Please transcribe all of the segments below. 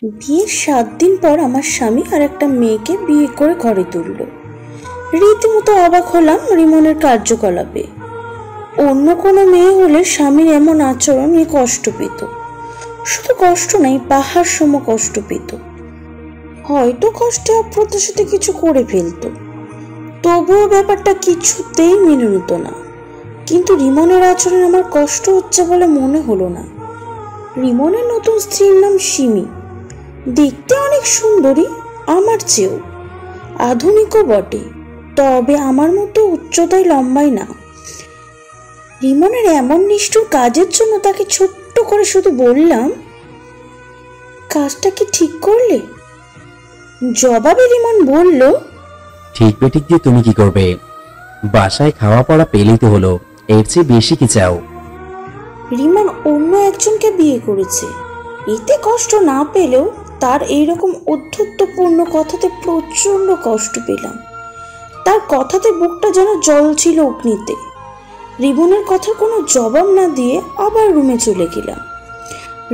বিয়ের 7 দিন পর আমার স্বামী আর একটা মেয়েকে বিয়ে করে ঘরে তুলল। রীতিমতো অবাক হলাম রিমনের কার্যকলাপে। অন্য কোনো মেয়ে হলে স্বামীর এমন আচরণ নিয়ে কষ্ট পেত, শুধু কষ্ট নাই, পাহাড় সম কষ্ট পেত। হয়তো কষ্টে অপ্রত্যাশিত কিছু করে ফেলত, তবুও ব্যাপারটা কিছুতেই মেনে নিত না। কিন্তু রিমনের আচরণ আমার কষ্ট হচ্ছে বলে মনে হলো না। রিমনের নতুন স্ত্রীর নাম সিমি। দেখতে অনেক সুন্দরী, আমার চেয়েও আধুনিকও বটে, তবে আমার মতো উচ্চতায় লম্বাই না। রিমনের এমন নিষ্ঠুর কাজের জন্য তাকে ছোট্ট করে শুধু বললাম, কাজটা কি ঠিক করলে? জবাবে রিমন বলল, ঠিক বেঠিক দিয়ে তুমি কি করবে? বাসায় খাওয়া পড়া পেলেই তো হলো, এর চেয়ে বেশি কি চাও? রিমন অন্য একজনকে বিয়ে করেছে, এতে কষ্ট না পেলেও তার এইরকম অধ্যত্বপূর্ণ কথাতে প্রচন্ড কষ্ট পেলাম। তার কথাতে বুকটা যেন জ্বলছিল অগ্নিতে। রিমনের কথার কোনো জবাব না দিয়ে আবার রুমে চলে গেলাম।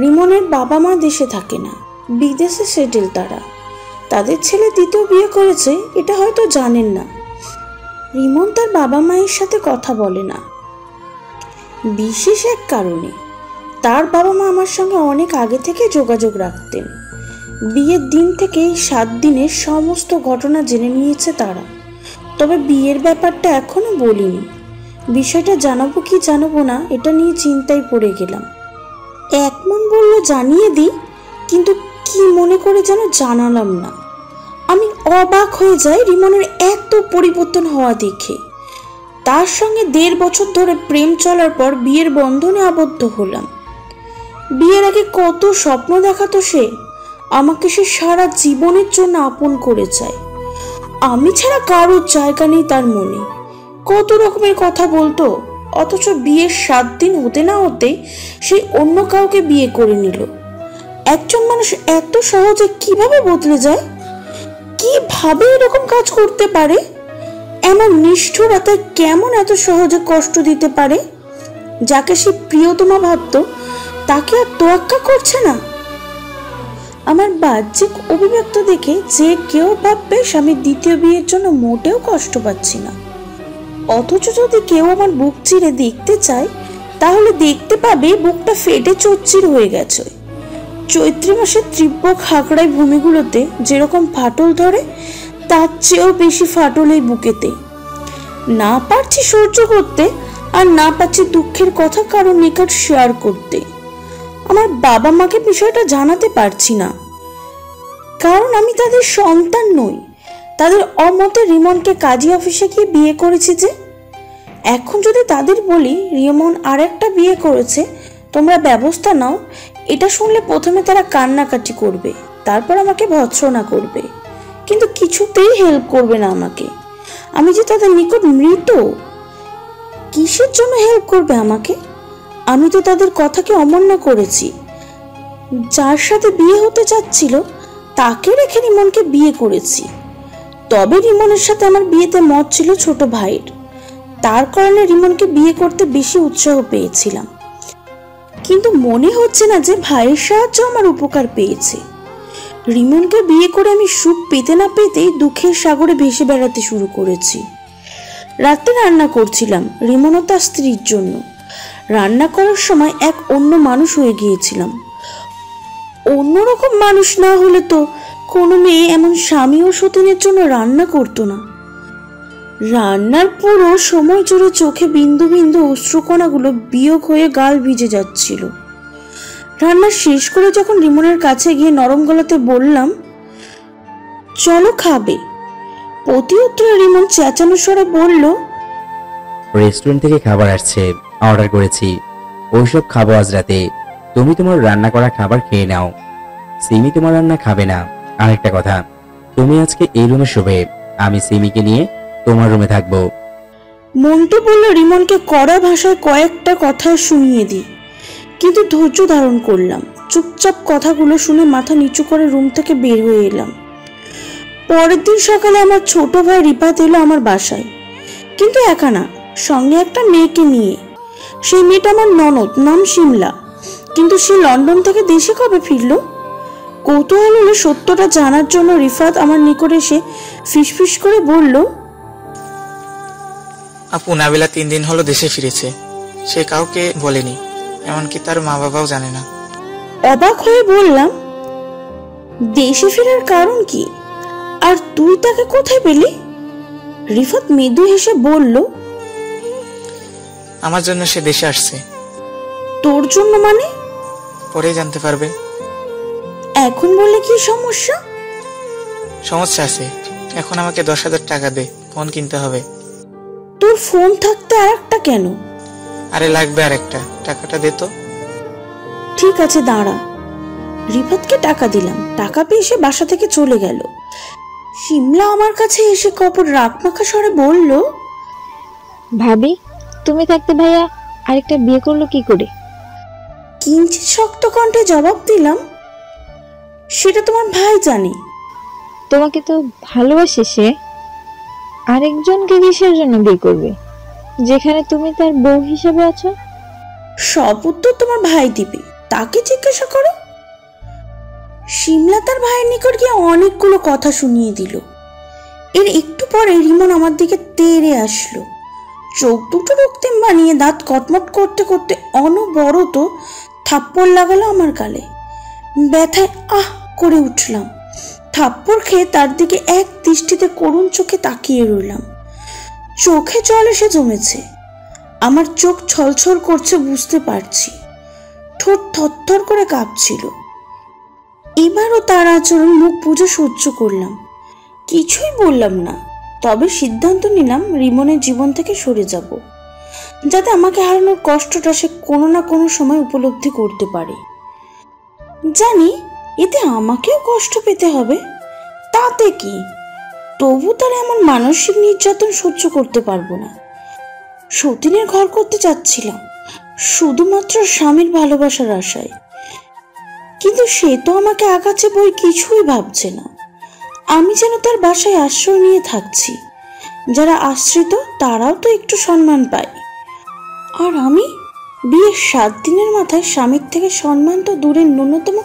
রিমনের বাবা মা দেশে থাকে না, বিদেশে সেটেল তারা। তাদের ছেলে দ্বিতীয় বিয়ে করেছে, এটা হয়তো জানেন না। রিমন তার বাবা মায়ের সাথে কথা বলে না, বিশেষ এক কারণে। তার বাবা মা আমার সঙ্গে অনেক আগে থেকে যোগাযোগ রাখতেন। বিয়ের দিন থেকেই 7 দিনের সমস্ত ঘটনা জেনে নিয়েছে তারা। তবে বিয়ের ব্যাপারটা এখনো বলিনি। বিষয়টা জানাবো কি জানাবো না এটা নিয়ে চিন্তায় পড়ে গেলাম। এক মন বলল জানিয়ে দিই, কিন্তু কি মনে করে যেন জানালাম না। আমি অবাক হয়ে যাই রিমনের এত পরিবর্তন হওয়া দেখে। তার সঙ্গে 1.5 বছর ধরে প্রেম চলার পর বিয়ের বন্ধনে আবদ্ধ হলাম। বিয়ের আগে কত স্বপ্ন দেখাতো সে, আমাকে সে সারা জীবনের জন্য আপন করে চায়। আমি ছাড়া কারোর জায়গা নেই তার মনে। কত রকমের কথা বলতো, অথচ বিয়ের 7 দিন হতে না হতেই সে অন্য কাউকে বিয়ে করে নিল। একজন মানুষ এত সহজে কিভাবে বদলে যায়? কিভাবে এরকম কাজ করতে পারে? এমন নিষ্ঠুরতা কেমন এত সহজে কষ্ট দিতে পারে? যাকে সে প্রিয়তমা ভাবত তাকে আর তোয়াক্কা করছে না। আমার বাহ্যিক অভিব্যক্ত দেখে যে কেউ ভাববে স্বামীর দ্বিতীয় বিয়ের জন্য মোটেও কষ্ট পাচ্ছি না। অথচ যদি কেউ আমার বুক চিরে দেখতে চায়, তাহলে দেখতে পাবে বুকটা ফেটে চচ্চির হয়ে গেছে। চৈত্রী মাসের তীব্র খাগড়ায় ভূমিগুলোতে যেরকম ফাটল ধরে, তার চেয়েও বেশি ফাটল এই বুকেতে। না পারছি সহ্য করতে, আর না পারছি দুঃখের কথা কারোর নিকট শেয়ার করতে। আমার বাবা মাকে বিষয়টা জানাতে পারছি না, কারণ আমি তাদের সন্তান নই। তাদের অমতে রিমনকে কাজী অফিসে গিয়ে বিয়ে করেছি যে। এখন যদি তাদের বলি রিমন আরেকটা বিয়ে করেছে, তোমরা ব্যবস্থা নাও, এটা শুনলে প্রথমে তারা কান্নাকাটি করবে, তারপর আমাকে ভৎসনা করবে, কিন্তু কিছুতেই হেল্প করবে না আমাকে। আমি যে তাদের নিকট মৃত। কিসের জন্য হেল্প করবে আমাকে? আমি তো তাদের কথাকে অমান্য করেছি। যার সাথে বিয়ে হতে চাচ্ছিল তাকে রেখে রিমনকে বিয়ে করেছি। তবে রিমনের সাথে আমার বিয়েতে মত ছিল ছোট ভাইয়ের। তার কারণে রিমনকে বিয়ে করতে বেশি উৎসাহ পেয়েছিলাম। কিন্তু মনে হচ্ছে না যে ভাইয়ের সাহায্য আমার উপকার পেয়েছে। রিমনকে বিয়ে করে আমি সুখ পেতে না পেতেই দুঃখের সাগরে ভেসে বেড়াতে শুরু করেছি। রাতে রান্না করছিলাম রিমন ও তার স্ত্রীর জন্য। রান্না করার সময় এক অন্য মানুষ হয়ে গিয়েছিলাম। অন্যরকম মানুষ না হলে তো কোনো মেয়ে এমন স্বামী ও সতীনের জন্য রান্না করতো না। রান্নার পুরো সময় জুড়ে চোখে বিন্দু বিন্দু অশ্রুকণাগুলো বিয়োগ হয়ে গাল ভিজে যাচ্ছিল। রান্না শেষ করে যখন রিমনের কাছে গিয়ে নরম গলাতে বললাম, চলো খাবে, প্রতি উত্তরে রিমন চেঁচানো স্বরে বলল, রেস্টুরেন্ট থেকে খাবার আসছে, অর্ডার করেছি, ওইসব খাবো আজ রাতে। তুমি তোমার রান্না করা খাবার খেয়ে নাও। সিমি তোমার রান্না খাবে না। আরেকটা কথা, তুমি আজকে এই রুমে শোবে, আমি সিমিকে নিয়ে তোমার রুমে থাকবো। মন্টু বলল রিমনকে কড়া ভাষায় কয়েকটা কথা শুনিয়ে দিই, কিন্তু ধৈর্য ধারণ করলাম। চুপচাপ কথাগুলো শুনে মাথা নিচু করে রুম থেকে বের হয়ে এলাম। পরের দিন সকালে আমার ছোট ভাই রিপাত এলো আমার বাসায়, কিন্তু একা না, সঙ্গে একটা মেয়েকে নিয়ে। সেই মেয়েটা আমার ননদ, নাম শিমলা। কিন্তু সে লন্ডন থেকে দেশে কবে ফিরল? কৌতূহল হলে সত্যটা জানার জন্য রিফাত আমার নিকট এসে ফিসফিস করে বলল, আপু নাবিলা 3 দিন হলো দেশে ফিরেছে। সে কাউকে বলেনি, এমনকি তার মা বাবাও জানে না। অবাক হয়ে বললাম, দেশে ফেরার কারণ কি, আর তুই তাকে কোথায় পেলি? রিফাত মৃদু হেসে বলল, আমার জন্য সে দেশে আসছে। তোর জন্য মানে? পরেই জানতে পারবে। এখন বললে কি সমস্যা? সমস্যা আছে। এখন আমাকে 10,000 টাকা দে, ফোন কিনতে হবে। তোর ফোন থাকতে আর একটা কেন? আরে লাগবে আর একটা, টাকাটা দে তো। ঠিক আছে দাঁড়া। রিফাতকে টাকা দিলাম। টাকা পেয়ে সে বাসা থেকে চলে গেল। শিমলা আমার কাছে এসে কপট রাগ মাখা স্বরে বলল, ভাবি, তুমি থাকতে ভাইয়া আরেকটা বিয়ে করলো কি করে? কিঞ্চিত শক্ত কণ্ঠে জবাব দিলাম, সেটা তোমার ভাই জানে। তোমাকে তো ভালোবাসে সে, আরেকজনকে কিসের জন্য বিয়ে করবে যেখানে তুমি তার বউ হিসেবে আছো? সব উত্তর তোমার ভাই দিবে, তাকে জিজ্ঞাসা করো। শিমলা তার ভাইয়ের নিকট গিয়ে অনেকগুলো কথা শুনিয়ে দিল। এর একটু পরে রিমন আমার দিকে তেড়ে আসলো। চোখ দুটো রক্তিম বানিয়ে দাঁত কটমট করতে করতে অনবরত থাপ্পড় লাগালো আমার গালে। ব্যথায় আহ করে উঠলাম। থাপ্পড় খেয়ে তার দিকে এক দৃষ্টিতে করুণ চোখে তাকিয়ে রইলাম। চোখে জল এসে জমেছে। আমার চোখ ছলছল করছে বুঝতে পারছি। ঠোঁট থরথর করে কাঁপছিল। এবারও তার আচরণ মুখ বুঝে সহ্য করলাম, কিছুই বললাম না। তবে সিদ্ধান্ত নিলাম রিমনের জীবন থেকে সরে যাব, যাতে আমাকে হারানোর কষ্টটা সে কোনো না কোনো সময় উপলব্ধি করতে পারে। জানি এতে আমাকেও কষ্ট পেতে হবে, তাতে কি, তবু তার এমন মানসিক নির্যাতন সহ্য করতে পারবো না। সতীনের ঘর করতে চাচ্ছিলাম শুধুমাত্র স্বামীর ভালোবাসার আশায়, কিন্তু সে তো আমাকে আগাচ্ছে বই কিছুই ভাবছে না। আমি যেন তার বাসায় আশ্রয় নিয়ে থাকছি। যারা আশ্রিত তারাও তো একটু সম্মান পায়, আর আমি বিয়ের 7 দিনের মাথায় স্বামীর থেকে সম্মান তো দূরের ন্যূনতম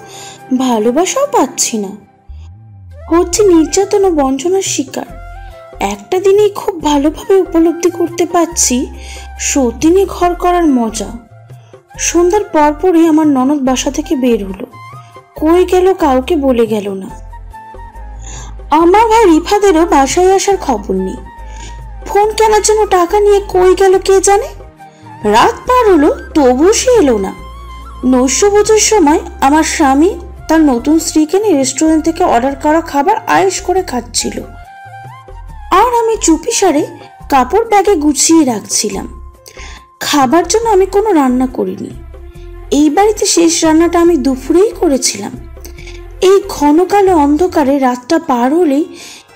ভালোবাসাও পাচ্ছি না। হচ্ছে নির্যাতন ও বঞ্চনার শিকার। একটা দিনেই খুব ভালোভাবে উপলব্ধি করতে পারছি সতীনে ঘর করার মজা। সন্ধ্যার পরপরই আমার ননদ বাসা থেকে বের হলো। কই গেল কাউকে বলে গেল না। আমার ভাই রিফাদেরও বাসায় আসার খবর নেই। ফোন কেনার জন্য টাকা নিয়ে কই গেল কে জানে। রাত পার হলো তবু সে এলো না। নৈশভোজের সময় আমার স্বামী তার নতুন স্ত্রীকে নিয়ে রেস্টুরেন্ট থেকে অর্ডার করা খাবার আয়েশ করে খাচ্ছিল, আর আমি চুপিসারে কাপড় ব্যাগে গুছিয়ে রাখছিলাম। খাবার জন্য আমি কোনো রান্না করিনি। এই বাড়িতে শেষ রান্নাটা আমি দুপুরেই করেছিলাম। এই ঘন কালো অন্ধকারে রাতটা পার হলেই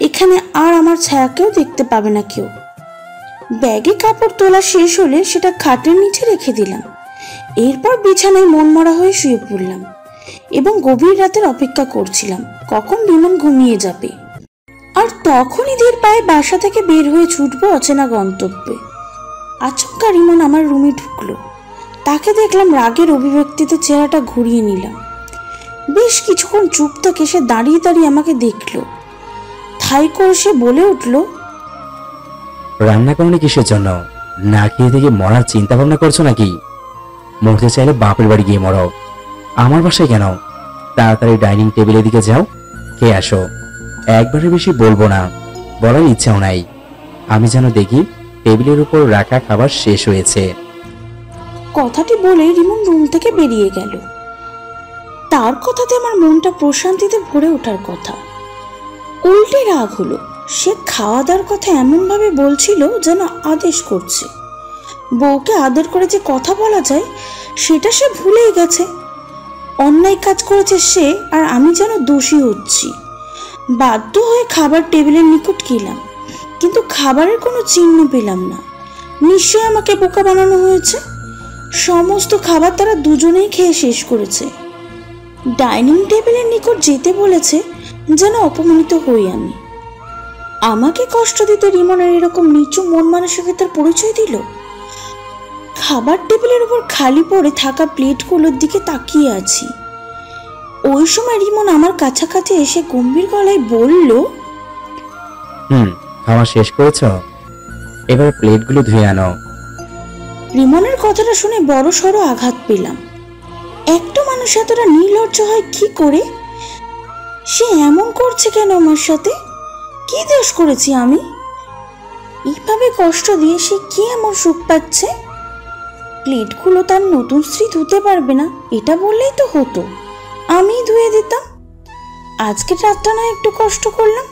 এখানে আর আমার ছায়াকেও দেখতে পাবে না কেউ। ব্যাগে কাপড় তোলা শেষ হলে সেটা খাটের নিচে রেখে দিলাম। এরপর বিছানায় মনমরা হয়ে শুয়ে পড়লাম এবং গভীর রাতের অপেক্ষা করছিলাম কখন রিমন ঘুমিয়ে যাবে। আর তখনই ধীর পায়ে বাসা থেকে বের হয়ে ছুটবো অচেনা গন্তব্যে। আচমকা রিমন আমার রুমে ঢুকলো। তাকে দেখলাম রাগের অভিব্যক্তিতে চেহারাটা ঘুরিয়ে নিলাম। বেশ কিছুক্ষণ চুপ থেকে সে দাঁড়িয়ে দাঁড়িয়ে আমাকে দেখলো। থাই করে সে বলে উঠল, রান্না করনি কিসের জন্য? না খেয়ে থেকে মরার চিন্তা ভাবনা করছো নাকি? মরতে চাইলে বাপের বাড়ি গিয়ে মরো, আমার বাসায় কেন? তাড়াতাড়ি ডাইনিং টেবিলের দিকে যাও, খেয়ে আসো। একবারের বেশি বলবো না, বলার ইচ্ছাও নাই। আমি যেন দেখি টেবিলের উপর রাখা খাবার শেষ হয়েছে। কথাটি বলে রিমন রুম থেকে বেরিয়ে গেল। তার কথাতে আমার মনটা প্রশান্তিতে ভরে ওঠার কথা, উল্টে রাগ হলো। সে খাওয়া দাওয়ার কথা এমন ভাবে বলছিল যেন আদেশ করছে। বউকে আদর করে যে কথা বলা যায় সেটা সে ভুলেই গেছে। অন্যায় কাজ করেছে সে, আর আমি যেন দোষী হচ্ছি। বাধ্য হয়ে খাবার টেবিলের নিকট গেলাম, কিন্তু খাবারের কোনো চিহ্ন পেলাম না। নিশ্চয়ই আমাকে বোকা বানানো হয়েছে। সমস্ত খাবার তারা দুজনেই খেয়ে শেষ করেছে। ডাইনিং টেবিলের নিকট যেতে বলেছে যেন অপমানিত হই আমি। আমাকে কষ্ট দিতে রিমনের এরকম নিচু মন মানসিকতার পরিচয় দিল। খাবার টেবিলের উপর খালি পড়ে থাকা প্লেটগুলোর দিকে তাকিয়ে আছি। ওই সময় রিমন আমার কাছাকাছি এসে গম্ভীর গলায় বলল, খাওয়া শেষ করেছ? এবার প্লেটগুলো ধুয়ে আনো। রিমনের কথাটা শুনে বড় সড় আঘাত পেলাম। একটা মানুষ এতটা নির্লজ্জ হয় কি করে? সে এমন করছে কেন আমার সাথে? কি দোষ করেছি আমি? এইভাবে কষ্ট দিয়ে সে কি এমন সুখ পাচ্ছে? প্লেটগুলো তার নতুন স্ত্রী ধুতে পারবে না এটা বললেই তো হতো, আমি ধুয়ে দিতাম। আজকে রাতটা না একটু কষ্ট করলাম।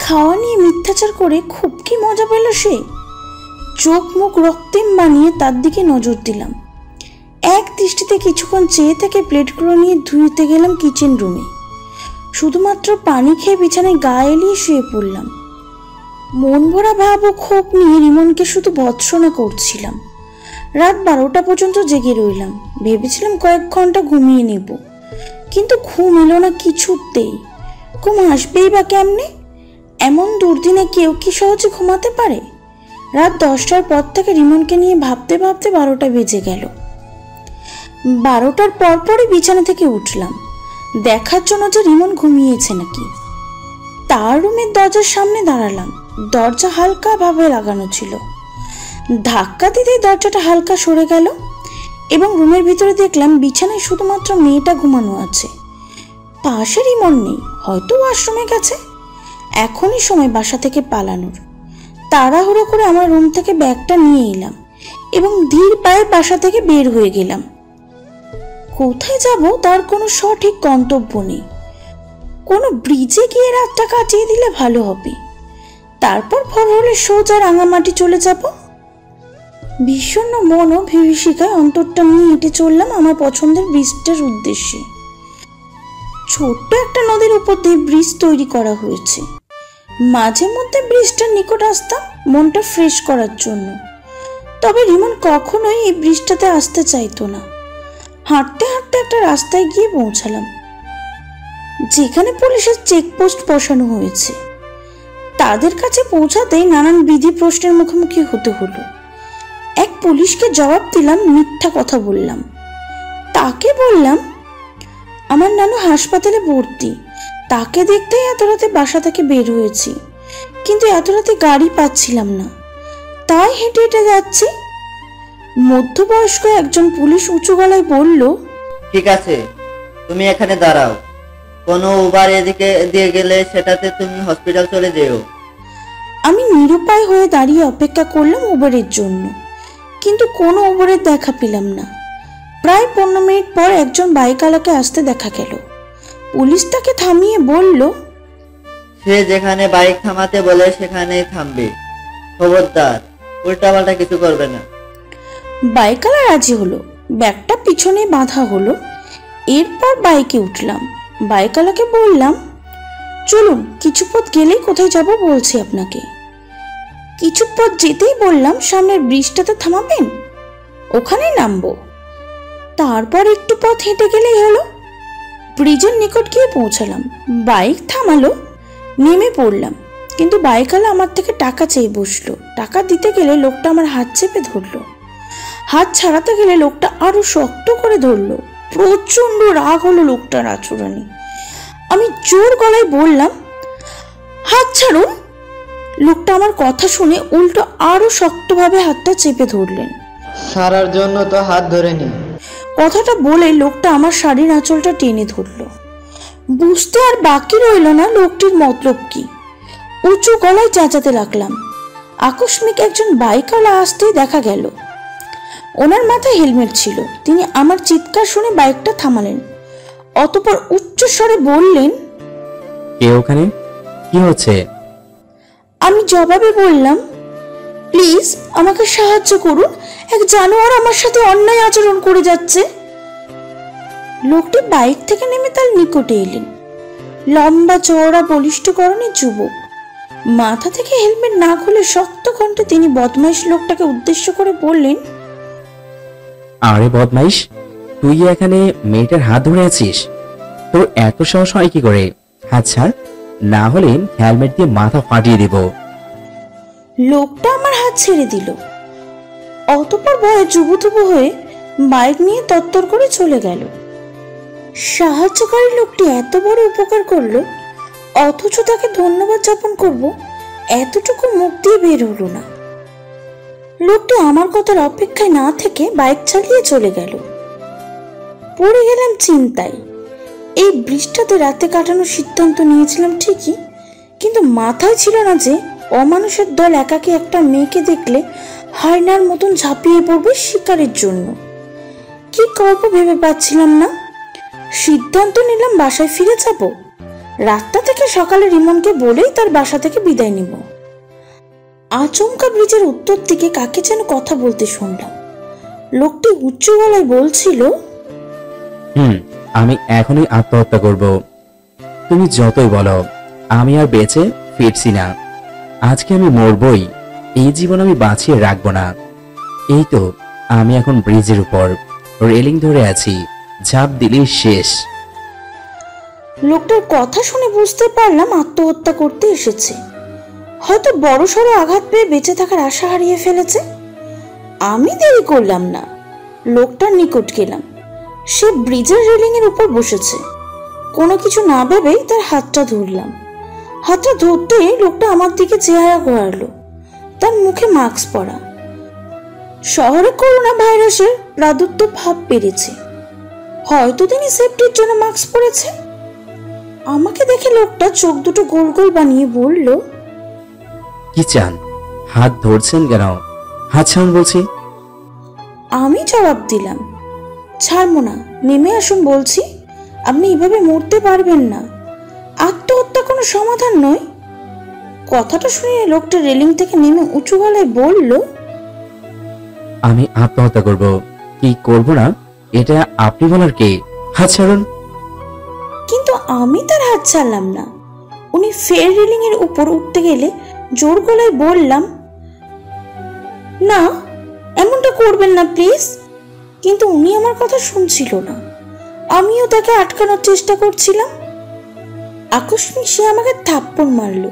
খাওয়া নিয়ে মিথ্যাচার করে খুব কি মজা পেল সে। চোখ মুখ রক্তিম বানিয়ে তার দিকে নজর দিলাম। এক দৃষ্টিতে কিছুক্ষণ চেয়ে থেকে প্লেটগুলো নিয়ে ধুইতে গেলাম কিচেন রুমে। শুধুমাত্র পানি খেয়ে বিছানায় গা এলিয়ে শুয়ে পড়লাম। মন ভরা ভাব ও ক্ষোভ নিয়ে রিমনকে শুধু ভৎসনা করছিলাম। রাত 12টা পর্যন্ত জেগে রইলাম। ভেবেছিলাম কয়েক ঘন্টা ঘুমিয়ে নেব, কিন্তু ঘুম এলো না কিছুতেই। ঘুম আসবেই বা কেমনে? এমন দুর্দিনে কেউ কি সহজে ঘুমাতে পারে? রাত 10টার পর থেকে রিমনকে নিয়ে ভাবতে ভাবতে 12টা বেজে গেল। 12টার পরপরই বিছানা থেকে উঠলাম দেখার জন্য যে রিমন ঘুমিয়েছে নাকি। তার রুমের দরজার সামনে দাঁড়ালাম। দরজা হালকা ভাবে লাগানো ছিল। ধাক্কা দিতেই দরজাটা হালকা সরে গেল এবং রুমের ভিতরে দেখলাম বিছানায় শুধুমাত্র মেয়েটা ঘুমানো আছে। পাশে রিমন নেই, হয়তো ওয়াশরুমে গেছে। এখনই সময় বাসা থেকে পালানোর। তাড়াহুড়ো করে আমার রুম থেকে ব্যাগটা নিয়ে এলাম এবং ধীর পায়ে বাসা থেকে বের হয়ে গেলাম। কোথায় যাব তার কোনো সঠিক গন্তব্য নেই। কোনো ব্রিজে গিয়ে রাতটা কাটিয়ে দিলে ভালো হবে। তারপর ভোর হলে সোজা রাঙামাটি চলে যাব। বিষণ্ণ মন ও বিভীষিকায় অন্তরটা নিয়ে হেঁটে চললাম আমার পছন্দের ব্রিজটার উদ্দেশ্যে। ছোট্ট একটা নদীর উপর দিয়ে ব্রিজ তৈরি করা হয়েছে। মাঝে মধ্যে ব্রিজটার নিকট আসতাম মনটা ফ্রেশ করার জন্য। তবে রিমন কখনোই এই ব্রিজটাতে আসতে চাইতো না। হাঁটতে হাঁটতে একটা রাস্তায় গিয়ে পৌঁছালাম যেখানে পুলিশের চেকপোস্ট বসানো হয়েছে। তাদের কাছে পৌঁছাতেই নানান বিধি প্রশ্নের মুখোমুখি হতে হলো। এক পুলিশকে জবাব দিলাম, মিথ্যা কথা বললাম। তাকে বললাম আমার নানু হাসপাতালে ভর্তি, তাকে দেখতেই এত রাতে বাসা থেকে বের হয়েছি, কিন্তু এত রাতে গাড়ি পাচ্ছিলাম না, তাই হেঁটে হেঁটে যাচ্ছি। মধ্যবয়স্ক একজন পুলিশ উঁচু গলায় বলল, ঠিক আছে, তুমি এখানে দাঁড়াও। কোনো উবার এদিকে দিয়ে গেলে সেটাতে তুমি হসপিটাল চলে যেও। আমি নিরুপায় হয়ে দাঁড়িয়ে অপেক্ষা করলাম উবারের জন্য, কিন্তু কোনো উবারের দেখা পেলাম না। প্রায় 15 মিনিট পর একজন বাইকওয়ালাকে আসতে দেখা গেল। পুলিশ তাকে থামিয়ে বলল, সে যেখানে বাইক থামাতে বলে সেখানেই থামবে, খবরদার উল্টাপাল্টা কিছু করবে না। বাইকওয়ালা রাজি হলো। ব্যাগটা পিছনে বাঁধা হলো। এরপর বাইকে উঠলাম। বাইকওয়ালাকে বললাম, চলুন, কিছু পথ গেলেই কোথায় যাব বলছি আপনাকে। কিছু পথ যেতেই বললাম, সামনের ব্রিজটাতে থামাবেন, ওখানেই নামবো। তারপর একটু পথ হেঁটে গেলেই হলো। ব্রিজের নিকট গিয়ে পৌঁছালাম। বাইক থামালো, নেমে পড়লাম, কিন্তু বাইকওয়ালা আমার থেকে টাকা চেয়ে বসলো। টাকা দিতে গেলে লোকটা আমার হাত চেপে ধরলো। হাত ছাড়াতে গেলে লোকটা আরো শক্ত করে ধরলো। প্রচন্ড রাগ হলো লোকটার আচরণে। আমি জোর গলায় বললাম, হাত ছাড়ুন। লোকটা আমার কথা শুনে উল্টো আরো শক্তভাবে হাতটা চেপে ধরলেন। সারার জন্য তো হাত ধরে নি। কথাটা বলে লোকটা আমার শাড়ির আঁচলটা টেনে ধরলো। বুঝতে আর বাকি রইল না লোকটির মতলব কি। উঁচু গলায় চেঁচাতে লাগলাম। আকস্মিক একজন বাইকওয়ালা আসতেই দেখা গেল। ওনার মাথায় হেলমেট ছিল। তিনি আমার চিৎকার শুনে বাইকটা থামালেন। অতঃপর উচ্চ স্বরে বললেন, কে ওখানে? কি হচ্ছে? আমি জবাবে বললাম, প্লিজ আমাকে সাহায্য করুন, এক জানোয়ার আমার সাথে অন্যায় আচরণ করে যাচ্ছে। লোকটি বাইক থেকে নেমে তার নিকটে এলেন। লম্বা চওড়া বলিষ্ঠ গড়নের যুবক। মাথা থেকে হেলমেট না খুলে শক্ত কণ্ঠে তিনি বদমাইশ লোকটাকে উদ্দেশ্য করে বললেন, আরে বদমাইশ, তুই এখানে মেয়েটার হাত ধরে আছিস? তোর এত সাহস হয় কি করে? হাত ছাড়, না হলে হেলমেট দিয়ে মাথা ফাটিয়ে দেব। লোকটা আমার হাত ছেড়ে দিল। অতঃপর ভয়ে জুবুথুবু হয়ে বাইক নিয়ে তত্তর করে চলে গেল। সাহায্যকারী লোকটি এত বড় উপকার করলো, অথচ তাকে ধন্যবাদ জ্ঞাপন করব এতটুকু মুখ দিয়ে বের হলো না। লোকটি আমার কথার অপেক্ষায় না থেকে বাইক চালিয়ে চলে গেল। পড়ে গেলাম চিন্তায়। এই বৃষ্টিতে রাতে কাটানোর সিদ্ধান্ত নিয়েছিলাম ঠিকই, কিন্তু মাথায় ছিল না যে অমানুষের দল একাকী একটা মেয়েকে দেখলে হায়নার মতন ঝাঁপিয়ে পড়বে শিকারের জন্য। কি করবো ভেবে পাচ্ছিলাম না। সিদ্ধান্ত নিলাম বাসায় ফিরে যাব। রাতটা থেকে সকালে রিমনকে বলেই তার বাসা থেকে বিদায় নিব। আচমকা ব্রিজের উত্তর দিকে কাকে যেন কথা বলতে শুনলাম। লোকটি উঁচু গলায় বলছিল, আমি এখনই আত্মহত্যা করব। তুমি যতই বলো, আমি আর বেঁচে ফিরছি না। আজকে আমি মরবই, এই জীবন আমি বাঁচিয়ে রাখবো না। এই তো আমি এখন ব্রিজের উপর রেলিং ধরে আছি, ঝাঁপ দিলেই শেষ। লোকটার কথা শুনে বুঝতে পারলাম আত্মহত্যা করতে এসেছে। হয়তো বড়সড় আঘাত পেয়ে বেঁচে থাকার আশা হারিয়ে ফেলেছে। আমি দেরি করলাম না, লোকটার নিকট গেলাম। সে ব্রিজের রেলিং এর উপর বসেছে। কোনো কিছু না ভেবেই তার হাতটা ধরলাম। হাতটা ধরতে লোকটা আমার দিকে চেহারা ঘোরালো। তার মুখে মাস্ক পরা। শহরে করোনা ভাইরাসের প্রাদুর্য ভাব বেড়েছে। হয়তো তিনি সেফটির জন্য মাস্ক পরেছে। আমাকে দেখে লোকটা চোখ দুটো গোল গোল বানিয়ে বলল, কি চান? হাত ধরছেন কেন? হাত ছাড়ুন বলছি। আমি জবাব দিলাম, ছাড়বো না, নেমে আসুন বলছি। আপনি এভাবে মরতে পারবেন না। আত্মহত্যা কোনো সমাধান নয়। কথাটা শুনে লোকটা রেলিং থেকে নেমে উঁচু গলায় বলল, আমি আত্মহত্যা করব কি করব না এটা আপনি বলার কে? হাত ছাড়ুন। কিন্তু আমি তার হাত ছাড়লাম না। উনি ফের রেলিং এর উপর উঠতে গেলে জোর গলায় বললাম, না, এমনটা করবেন না প্লিজ। কিন্তু উনি আমার কথা শুনছিল না। আমিও তাকে আটকানোর চেষ্টা করছিলাম। আকস্মিক সে আমাকে থাপ্পড় মারলো।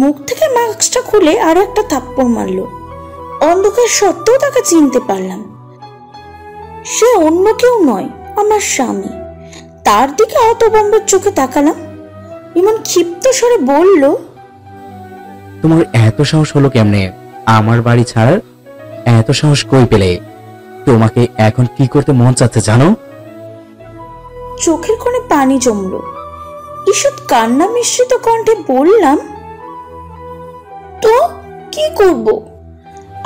মুখ থেকে মাস্কটা খুলে আরো একটা থাপ্পড় মারলো। অন্ধকার সত্ত্বেও তাকে চিনতে পারলাম। সে অন্য কেউ নয়, আমার স্বামী। তার দিকে হতভম্বের চোখে তাকালাম। এমন ক্ষিপ্ত স্বরে বলল, তোমার এত সাহস হলো কেমনে আমার বাড়ি ছাড়ার? এত সাহস কই পেলে? তোমাকে এখন কি করতে মন চাচ্ছে জানো? চোখের কোণে পানি জমলো। ঈষৎ কান্না মিশ্রিত কণ্ঠে বললাম, তো কি করব?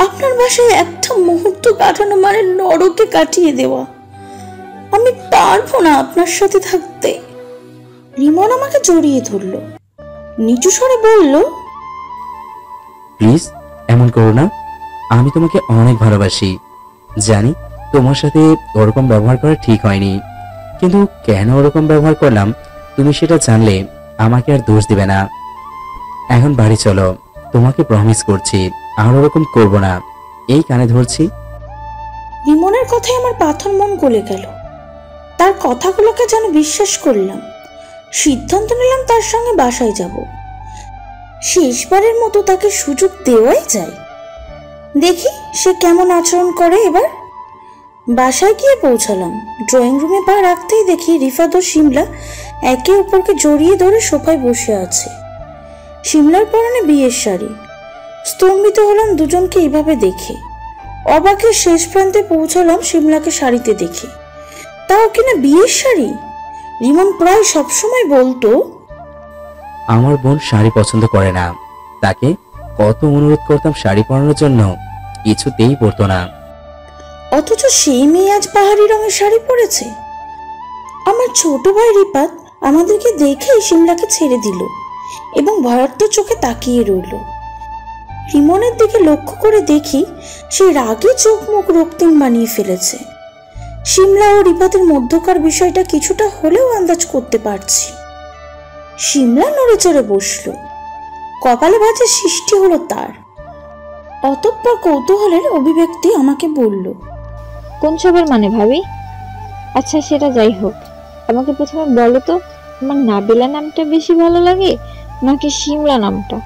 আপনার বাসায় একটা মুহূর্ত কাটানো মানে নরকে কাটিয়ে দেওয়া। আমি পারবো না আপনার সাথে থাকতে। রিমন আমাকে জড়িয়ে ধরলো। নিচু স্বরে বলল, প্লিজ এমন করো না। আমি তোমাকে অনেক ভালোবাসি। জানি তোমার সাথে ওরকম ব্যবহার করা ঠিক হয়নি, কিন্তু কেন ওরকম ব্যবহার করলাম তুমি সেটা জানলে আমাকে আর দোষ দিবে না। এখন বাড়ি চলো, তোমাকে প্রমিস করছি আর ওরকম করব না। এই কানে ধরছি। রিমনের কথায় আমার পাথর মন গলে গেল। তার কথাগুলোকে যেন বিশ্বাস করলাম। সিদ্ধান্ত নিলাম তার সঙ্গে বাসায় যাব। শেষবারের মতো তাকে সুযোগ দেওয়াই যায়। দেখি সে কেমন আচরণ করে এবার। বাসায় গিয়ে পৌঁছালাম। ড্রয়িং রুমে পা রাখতেই দেখি রিফাত ও শিমলা একে অপরকে জড়িয়ে ধরে সোফায় বসে আছে। শিমলার পরনে বিয়ের শাড়ি। স্তম্ভিত হলাম দুজনকে এইভাবে দেখে। অবাকের শেষ প্রান্তে পৌঁছালাম শিমলাকে শাড়িতে দেখে। তাও কিনা বিয়ের শাড়ি। রিমন প্রায় সবসময় বলতো, আমার বোন শাড়ি পছন্দ করে না। তাকে কত অনুরোধ করতাম শাড়ি পরানোর জন্য, কিছুতেই পরতো না। অথচ সেই মেয়ে আজ পাহাড়ি রঙের শাড়ি পরেছে। আমার ছোট ভাই রিপাত আমাদেরকে দেখেই শিমলাকে ছেড়ে দিল এবং ভয়ার্থ চোখে তাকিয়ে রইল। রিমনের দিকে লক্ষ্য করে দেখি সে রাগে চোখ মুখ রক্তিম বানিয়ে ফেলেছে। শিমলা ও রিপাতের মধ্যকার বিষয়টা কিছুটা হলেও আন্দাজ করতে পারছি। শিমলা নড়ে চড়ে বসলো। কপালে ভাঁজে সৃষ্টি হলো তার। অতঃপর কৌতূহলের অভিব্যক্তি আমাকে বলল, কোন সবের মানে ভাবি? আচ্ছা সেটা যাই হোক, আমাকে প্রথমে বলো তো, আমার নাবিলা নামটা বেশি ভালো লাগে নাকি শিমলা নামটা?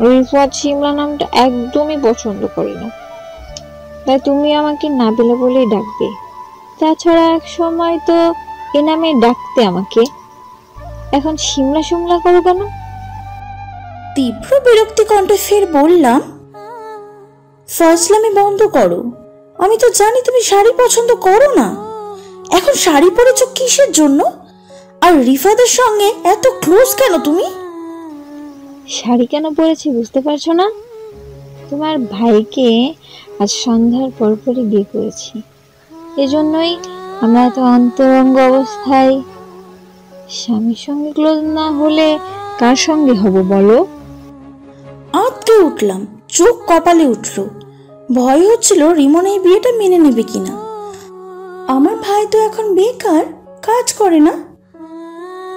রিফাত শিমলা নামটা একদমই পছন্দ করি না, তাই তুমি আমাকে নাবিলা বলেই ডাকবে। তাছাড়া এক সময় তো এ নামে ডাকতে আমাকে, এখন শিমলা শিমলা করো কেন? তীব্র বিরক্তি কণ্ঠে ফের বললাম, ফাজলামি বন্ধ করো। আমি তো জানি তুমি শাড়ি পছন্দ করো না। এখন শাড়ি পরেছ কিসের জন্য? আর রিফাদের সঙ্গে এত ক্লোজ কেন তুমি? শাড়ি কেন পরেছি বুঝতে পারছো না? তোমার ভাইকে আজ সন্ধ্যার পরপরই বিয়ে করেছি, এজন্যই আমরা এত অন্তরঙ্গ অবস্থায়। স্বামীর সঙ্গে ক্লোজ না হলে কার সঙ্গে হব বলো? আঁতকে উঠলাম, চোখ কপালে উঠল। ভয় হচ্ছিল রিমন এই বিয়েটা মেনে নেবে কিনা। আমার ভাই তো এখন বেকার, কাজ করে না।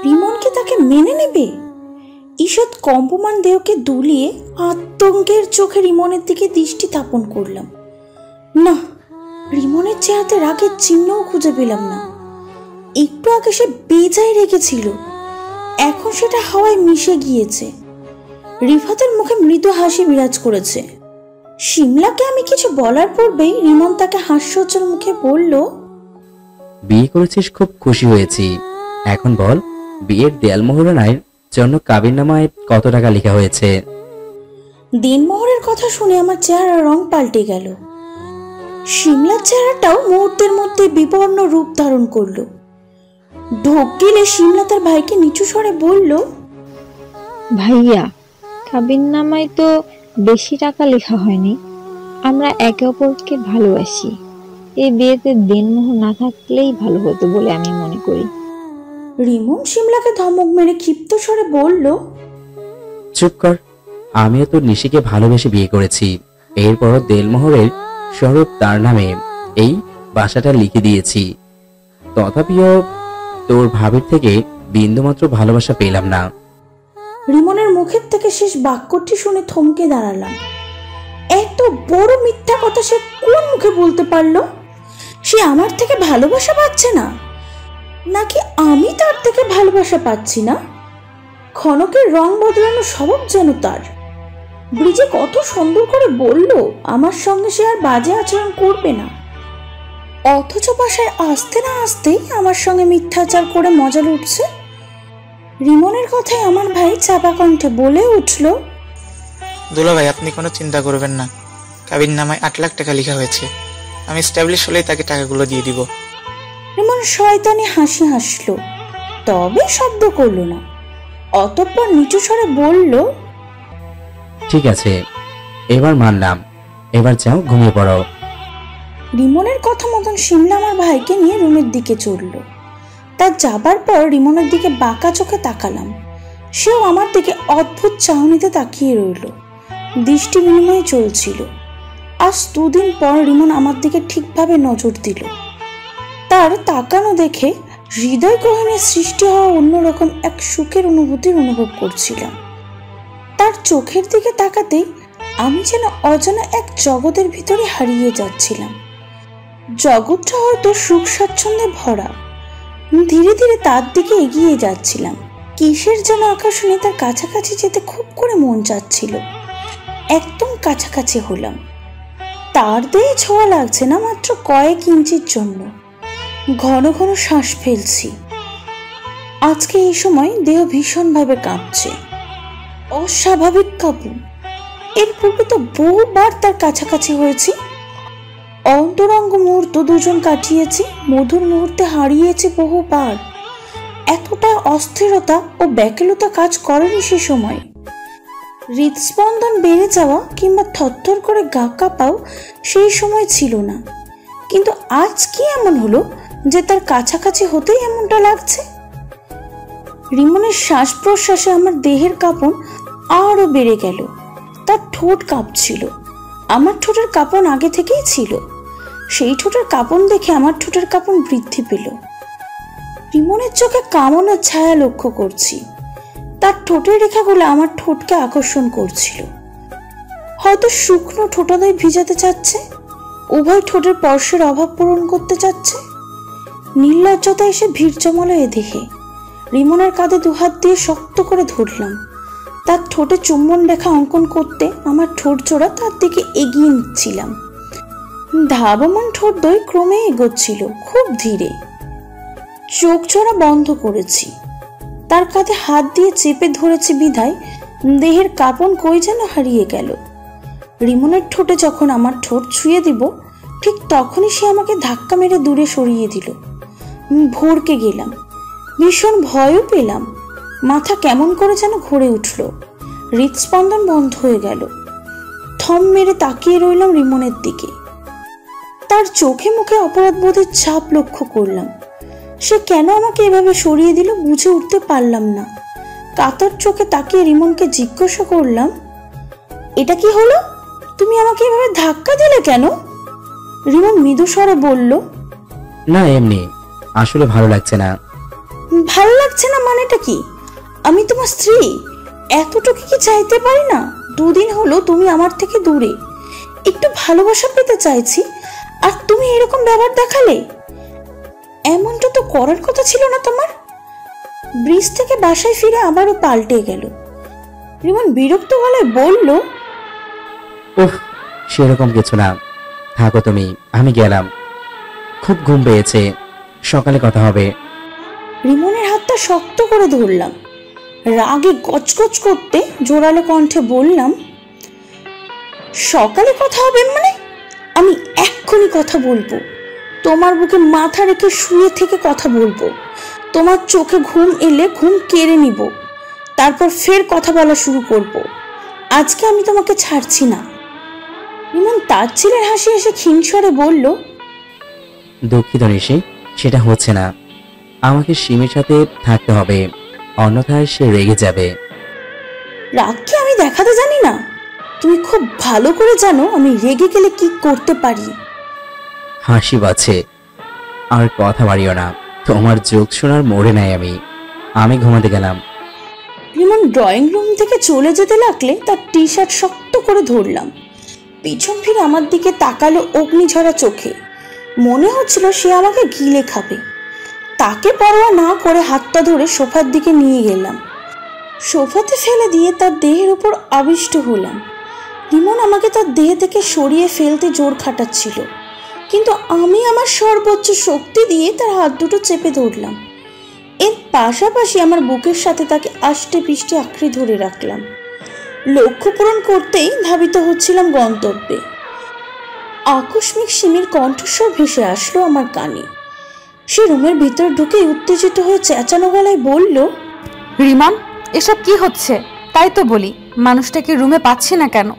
রিমন কি তাকে মেনে নেবে? ঈষৎ কম্পমান দেহকে দুলিয়ে আতঙ্কের চোখে রিমনের দিকে দৃষ্টি স্থাপন করলাম। না, রিমনের চেহারাতে রাগের চিহ্নও খুঁজে পেলাম না। একটু আগে সে বেজায় রেখেছিল, এখন সেটা হাওয়ায় মিশে গিয়েছে। রিফাতের মুখে মৃদু হাসি বিরাজ করেছে। শিমলাকে আমি কিছু বলার পূর্বেই রিমন তাকে হাস্যোজ্জ্বল মুখে বলল, বিয়ে করেছিস, খুব খুশি হয়েছি। এখন বল, বিয়ের দেয়াল মোহরানার জন্য কাবিননামায় কত টাকা লেখা হয়েছে? দিনমোহরের কথা শুনে আমার চেহারার রং পাল্টে গেল। শিমলার চেহারাটাও মুহূর্তের মধ্যে বিবর্ণ রূপ ধারণ করলো। ঢোক গিলে শিমলা তার ভাইকে নিচু স্বরে বলল, ভাইয়া, কাবিননামায় তো বেশি টাকা লেখা হয়নি। আমরা একে অপরকে ভালোবাসি। এই বিয়েতে দেনমোহর না থাকলেই ভালো হতো বলে আমি মনে করি। রিমন শিমলাকে ধমক মেরে ক্ষিপ্ত স্বরে বলল, চুপ কর, আমিও তো নিশিকে ভালোবেসে বিয়ে করেছি। এরপরও দেলমোহরের স্বরূপ তার নামে এই বাসাটা লিখে দিয়েছি। তথাপিও তোর ভাবির থেকে বিন্দুমাত্র ভালোবাসা পেলাম না। রিমনের মুখের থেকে শেষ বাক্যটি শুনে থমকে দাঁড়ালাম। এত বড় মিথ্যা কথা সে কোন মুখে বলতে পারলো? সে আমার থেকে ভালোবাসা পাচ্ছে না, নাকি আমি তার থেকে ভালোবাসা পাচ্ছি না? ক্ষণকের রং বদলানো স্বভাব যেন তার। ব্রিজে কত সুন্দর করে বলল আমার সঙ্গে সে আর বাজে আচরণ করবে না, অথচ বাসায় আসতে না আসতেই আমার সঙ্গে মিথ্যাচার করে মজা লুটছে। রিমনের কথায় আমার ভাই চাপা কণ্ঠে বলে উঠল, দুলা ভাই, আপনি কোনো চিন্তা করবেন না। কাবিননামায় 8 লাখ টাকা লেখা হয়েছে। আমি স্ট্যাবলিশ হলেই তাকে টাকাগুলো দিয়ে দিব। রিমন শয়তানি হাসি হাসল, তবে শব্দ করল না। অতঃপর নিচু স্বরে বলল, ঠিক আছে, এবার মানলাম। এবার যাও, ঘুমিয়ে পড়ো। রিমনের কথা মতন শিমলা আমার ভাইকে নিয়ে রুমের দিকে চলল। তার যাবার পর রিমনের দিকে বাঁকা চোখে তাকালাম। সেও আমার দিকে অদ্ভুত চাহনিতে তাকিয়ে রইল। দৃষ্টি বিনিময় চলছিল। আজ 2 দিন পর রিমন আমার দিকে ঠিকভাবে নজর দিল। তার তাকানো দেখে হৃদয় গ্রহণে সৃষ্টি হওয়া অন্যরকম এক সুখের অনুভূতির অনুভব করছিলাম। তার চোখের দিকে তাকাতেই আমি যেন অজানা এক জগতের ভিতরে হারিয়ে যাচ্ছিলাম। জগৎটা হয়তো সুখ স্বাচ্ছন্দ্যে ভরা। ধীরে ধীরে তার দিকে এগিয়ে যাচ্ছিলাম। কিসের যেন আকর্ষণে তার কাছাকাছি যেতে খুব করে মন চাচ্ছিল। একদম কাছাকাছি হলাম। তার দেহে ছোঁয়া লাগছে না, মাত্র কয়েক ইঞ্চির জন্য। ঘন ঘন শ্বাস ফেলছি। আজকে এই সময় দেহ ভীষণভাবে কাঁপছে, অস্বাভাবিক কাঁপু। এর পূর্বে তো বহুবার তার কাছাকাছি হয়েছি। অন্তরঙ্গ মুহূর্ত দুজন কাটিয়েছি, মধুর মুহূর্তে হারিয়েছি বহুবার। এতটা অস্থিরতা ও ব্যাকুলতা কাজ করেনি সে সময়। হৃদস্পন্দন বেড়ে যাওয়া কিংবা থরথর করে গা কাঁপাও সেই সময় ছিল না। কিন্তু আজ কি এমন হলো যে তার কাছাকাছি হতেই এমনটা লাগছে? রিমনের শ্বাস প্রশ্বাসে আমার দেহের কাঁপন আরো বেড়ে গেল। তার ঠোঁট কাঁপছিল। আমার ঠোঁটের কাঁপন আগে থেকেই ছিল। সেই ঠোঁটের কাঁপন দেখে আমার ঠোঁটের কাঁপন বৃদ্ধি পেল। রিমনের চোখে কামনার ছায়া লক্ষ্য করছি। তার ঠোঁটের রেখাগুলো আমার ঠোঁটকে আকর্ষণ করছিল। হয়তো শুকনো ঠোঁটাদয় ভিজাতে চাচ্ছে, উভয় ঠোঁটের স্পর্শের অভাব পূরণ করতে চাচ্ছে। নির্লজ্জতা এসে ভিড় জমালো এ দেহে। রিমনের কাঁধে 2 হাত দিয়ে শক্ত করে ধরলাম। তার ঠোঁটে চুম্বন রেখা অঙ্কন করতে আমার ঠোঁট জোড়া তার দিকে এগিয়ে নিচ্ছিলাম। ধাবমান ঠোঁট দ্বয় ক্রমে এগোচ্ছিল খুব ধীরে। চোখ জোড়া বন্ধ করেছি। তার কাঁধে হাত দিয়ে চেপে ধরেছি বিধায় দেহের কাঁপন কই যেন হারিয়ে গেল। রিমনের ঠোঁটে যখন আমার ঠোঁট ছুঁয়ে দিব, ঠিক তখনই সে আমাকে ধাক্কা মেরে দূরে সরিয়ে দিল। ভরকে গেলাম, ভীষণ ভয়ও পেলাম। মাথা কেমন করে যেন ঘুরে উঠল, হৃদস্পন্দন বন্ধ হয়ে গেল। থম মেরে তাকিয়ে রইলাম রিমনের দিকে। তার চোখে মুখে অপরাধবোধের ছাপ লক্ষ্য করলাম। সে কেন আমাকে এভাবে সরিয়ে দিল বুঝে উঠতে পারলাম না। কাতর চোখে তাকিয়ে রিমনকে জিজ্ঞাসা করলাম, এটা কি হলো? তুমি আমাকে এভাবে ধাক্কা দিলে কেন? রিমন মৃদু স্বরে বলল, না এমনি, আসলে ভালো লাগছে না। ভালো লাগছে না মানেটা কি? আমি তোমার স্ত্রী, এতটুকু কি চাইতে পারি না? দুদিন হলো তুমি আমার থেকে দূরে, একটু ভালোবাসা পেতে চাইছি, আর তুমি এরকম ব্যবহার দেখালে। এমনটা তো করার কথা ছিল না তোমার। ব্রিজ থেকে বাসায় ফিরে আবারও পাল্টে গেল। রিমন বিরক্ত গলায় বলল, ওহ, সেরকম কিছু না, থাকো তুমি, আমি গেলাম, খুব ঘুম পেয়েছে, সকালে কথা হবে। রিমনের হাতটা শক্ত করে ধরলাম। রাগে গচগচ করতে জোরালো কণ্ঠে বললাম, সকালে কথা হবে মানে? আমি এক্ষুনি কথা বলবো। তোমার বুকে মাথা রেখে শুয়ে থেকে কথা বলবো। তোমার চোখে ঘুম এলে ঘুম কেড়ে নিব, তারপর ফের কথা বলা শুরু করব। আজকে আমি তোমাকে ছাড়ছি না। রিমন তার ছেলের হাসি এসে ক্ষীণস্বরে বলল, দুঃখিত নিশি, সেটা হচ্ছে না। আমাকে সিমির সাথে থাকতে হবে, অন্যথায় সে রেগে যাবে। রাগ কি আমি দেখাতে জানি না? তুমি খুব ভালো করে জানো আমি রেগে গেলে কি করতে পারি। হাসি পাচ্ছে, আর কথা বাড়িও না, তোমার যোগ শোনার মোড়ে নাই আমি ঘুমাতে গেলাম। রিমন ড্রয়িং রুম থেকে চলে যেতে লাগলে তার টি শার্ট শক্ত করে ধরলাম। পিছন ফিরে আমার দিকে তাকালো অগ্নিঝরা চোখে। মনে হচ্ছিল সে আমাকে গিলে খাবে। তাকে পরোয়া না করে হাতটা ধরে সোফার দিকে নিয়ে গেলাম। সোফাতে ফেলে দিয়ে তার দেহের উপর আবিষ্ট হলাম। রিমন আমাকে তার দেহ থেকে সরিয়ে ফেলতে জোর খাটাচ্ছিল, কিন্তু আমি আমার সর্বোচ্চ শক্তি দিয়ে তার হাত দুটো চেপে ধরলাম। এর পাশাপাশি আমার বুকের সাথে তাকে আষ্টে পিষ্টে আঁকড়ে ধরে রাখলাম। লক্ষ্য পূরণ করতেই ধাবিত হচ্ছিলাম গন্তব্যে। আকস্মিক সিমির কণ্ঠস্বর ভেসে আসলো আমার কানে। সে রুমের ভিতরে ঢুকেই উত্তেজিত হয়ে চেঁচানো গলায় বলল, রিমন, এসব কি হচ্ছে? তাই তো বলি, মানুষটাকে রুমে পাচ্ছি না কেন?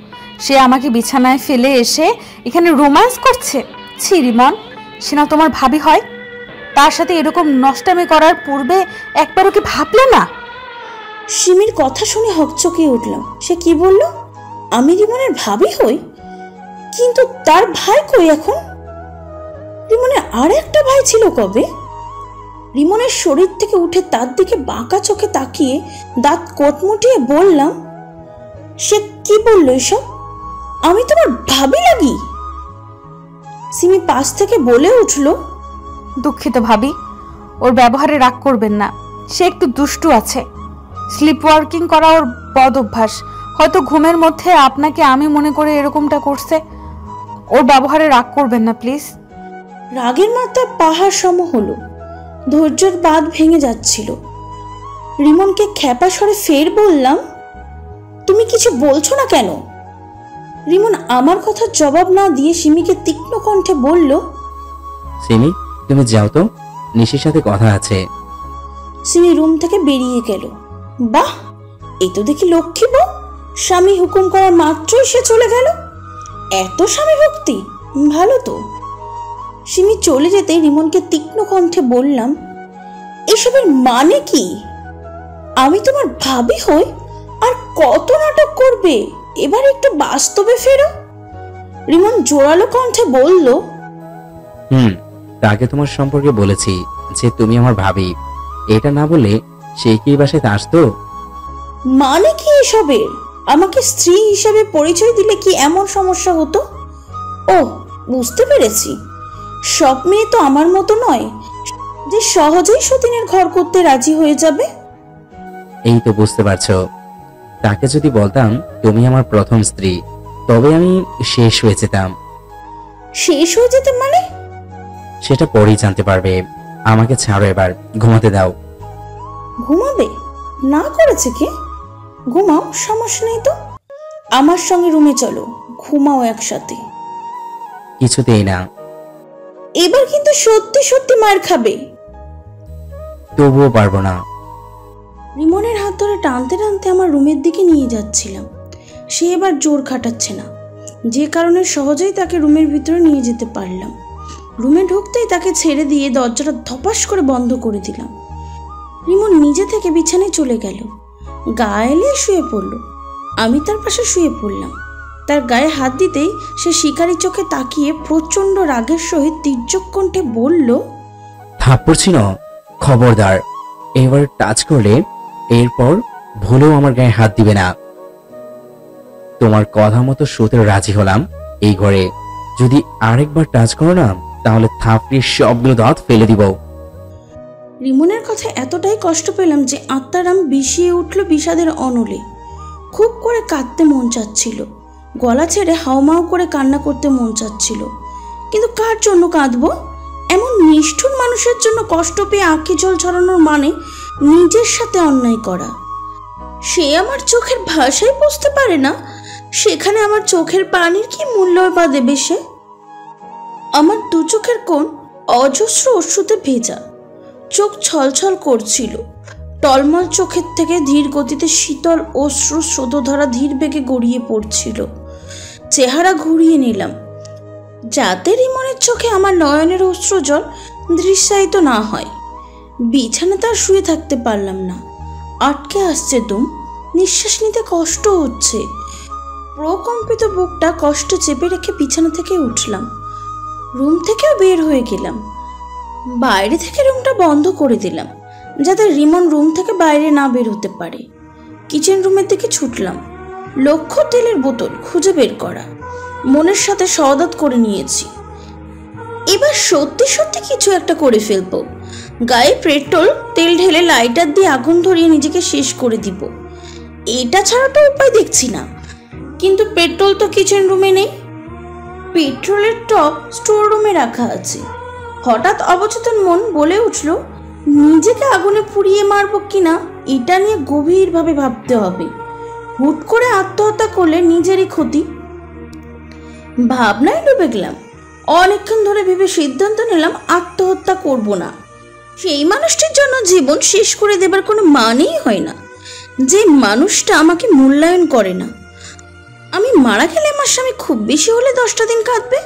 সে আমাকে বিছানায় ফেলে এসে এখানে রোম্যান্স করছে। ছি রিমন, সে না তোমার ভাবি হয়? তার সাথে এরকম নষ্টামি করার পূর্বে একবারও কি ভাবলে না? সিমির কথা শুনে হকচকিয়ে উঠলাম। সে কি বলল? আমি রিমনের ভাবি হই? কিন্তু তার ভাই কই এখন? রিমনের আর একটা ভাই ছিল কবে? রিমনের শরীর থেকে উঠে তার দিকে বাঁকা চোখে তাকিয়ে দাঁত কটমুটিয়ে বললাম, সে কি বলল এসব? আমি তোমার ভাবি লাগি? সিমি পাশ থেকে বলে উঠল, দুঃখিত ভাবি, ওর ব্যবহারে রাগ করবেন না। সে একটু দুষ্টু আছে। স্লিপ ওয়ার্কিং করা ওর বদ অভ্যাস। হয়তো ঘুমের মধ্যে আপনাকে আমি মনে করে এরকমটা করছে। ওর ব্যবহারে রাগ করবেন না প্লিজ। রাগের মাত্রা পাহাড় সম হলো। ধৈর্যের বাঁধ ভেঙে যাচ্ছিল। রিমনকে খ্যাপা স্বরে ফের বললাম, তুমি কিছু বলছো না কেন? রিমন আমার কথার জবাব না দিয়ে সিমিকে তীক্ষ্ণ কণ্ঠে বলল, সিমি, তুমি যাও তো, নিশির সাথে কথা আছে। সিমি রুম থেকে বেরিয়ে গেল। বাহ, এই তো দেখি লক্ষ্মী বউ। স্বামী হুকুম করার মাত্রই সে চলে গেল। এত স্বামী ভক্তি, ভালো তো। সিমি চলে যেতে রিমনকে তীক্ষ্ণ কণ্ঠে বললাম, এসবের মানে কি? আমি তোমার ভাবি হই আর কত নাটক করবে? এবার একটু বাস্তবে ফেরো। রিমন জোরালো কণ্ঠে বলল, তাকে তোমার সম্পর্কে বলেছি যে তুমি আমার ভাবি। এটা না বলে সে কি বাসায় আসতো? মানে কি এসবের? আমাকে স্ত্রী হিসেবে পরিচয় দিলে কি এমন সমস্যা হতো? ও, বুঝতে পেরেছি। সব মেয়ে তো আমার মতো নয় যে সহজেই সতীনের ঘর করতে রাজি হয়ে যাবে। এই তো বুঝতে পারছো। তাকে যদি বলতাম তুমি আমার প্রথম স্ত্রী, তবে আমি শেষ হয়ে যেতাম। শেষ হয়ে যেতে মানে? সেটা পরেই জানতে পারবে। আমাকে ছাড়ো, এবার ঘুমাতে দাও। ঘুমাবে? না করেছে কে? ঘুমাও, সমস্যা নেই তো। আমার সঙ্গে রুমে চলো, ঘুমাও একসাথে। কিছুতেই না। এবার কিন্তু সত্যি সত্যি মার খাবে। তবুও পারবো না। রিমনের হাত ধরে টানতে টানতে আমার রুমের দিকে নিয়ে যাচ্ছিলাম। সে এবার জোর খাটাচ্ছে না, যে কারণে সহজেই তাকে রুমের ভিতরে নিয়ে যেতে পারলাম। রুমে ঢুকতেই তাকে ছেড়ে দিয়ে দরজাটা ধপাস করে বন্ধ করে দিলাম। রিমন নিজে থেকে বিছানায় চলে গেল, গায়ে এলিয়ে শুয়ে পড়ল। আমি তার পাশে শুয়ে পড়লাম। তার গায়ে হাত দিতেই সে শিকারী চোখে তাকিয়ে প্রচণ্ড রাগের সহিত তীর্যক কণ্ঠে বলল, থাপ্পড় ছিল, খবরদার এবার টাচ করলে এরপর ভুলেও আমার গায়ে হাত দিবে না। তোমার কথা মতো শুতে রাজি হলাম। এই ঘরে যদি আরেকবার টাচ করো না, তাহলে থাপড়ির সবগুলো দাঁত ফেলে দিব। রিমনের কথা এতটাই কষ্ট পেলাম যে আত্মারাম বিষিয়ে উঠল বিষাদের অনলে। খুব করে কাঁদতে মন চাচ্ছিল, গলা ছেড়ে হাউমাউ করে কান্না করতে মন চাচ্ছিল। কিন্তু কার জন্য কাঁদবো? এমন নিষ্ঠুর মানুষের জন্য কষ্ট পেয়ে আঁখি জল ছড়ানোর মানে নিজের সাথে অন্যায় করা। সে আমার চোখের ভাষাই বুঝতে পারে না, সেখানে আমার চোখের পানির কি মূল্য বা দেবে সে? আমার দু চোখের কোণ অজস্র অশ্রুতে ভেজা, চোখ ছলছল করছিল। টলমল চোখের থেকে ধীর গতিতে শীতল অশ্রু স্রোতধারা ধীর বেগে গড়িয়ে পড়ছিল। চেহারা ঘুরিয়ে নিলাম, যাতে রিমনের চোখে আমার নয়নের অশ্রু জল দৃশ্যায়িত না হয়। বিছানাতে আর শুয়ে থাকতে পারলাম না, আটকে আসছে দম, নিঃশ্বাস নিতে কষ্ট হচ্ছে। প্রকম্পিত বুকটা কষ্ট চেপে রেখে বিছানা থেকে উঠলাম। রুম থেকেও বের হয়ে গেলাম। বাইরে থেকে রুমটা বন্ধ করে দিলাম, যাতে রিমন রুম থেকে বাইরে না বের হতে পারে। কিচেন রুমের দিকে ছুটলাম। লক্ষ্য তেলের বোতল খুঁজে বের করা, মনের সাথে সওদাত করে নিয়েছি। এবার সত্যি সত্যি কিছু একটা করে ফেলবো। গায়ে পেট্রোল তেল ঢেলে লাইটার দিয়ে আগুন ধরিয়ে নিজেকে শেষ করে দিব। এটা ছাড়া তো উপায় দেখছি না। কিন্তু পেট্রোল তো কিচেন রুমে নেই, পেট্রোলের টপ স্টোর রুমে রাখা আছে। হঠাৎ অবচেতন মন বলে উঠল, নিজেকে আগুনে পুড়িয়ে মারবো কিনা এটা নিয়ে গভীরভাবে ভাবতে হবে। হুট করে আত্মহত্যা করলে নিজেরই ক্ষতি। ভাবনায় ডুবে গেলাম। অনেকক্ষণ ধরে ভেবে সিদ্ধান্ত নিলাম আত্মহত্যা করব না। সেই মানুষটির জন্য জীবন শেষ করে দেবার কোনো মানেই হয় না, যে মানুষটা আমাকে মূল্যায়ন করে না। আমি মারা গেলে আমার স্বামী খুব বেশি হলে 10টা দিন কাঁদবে,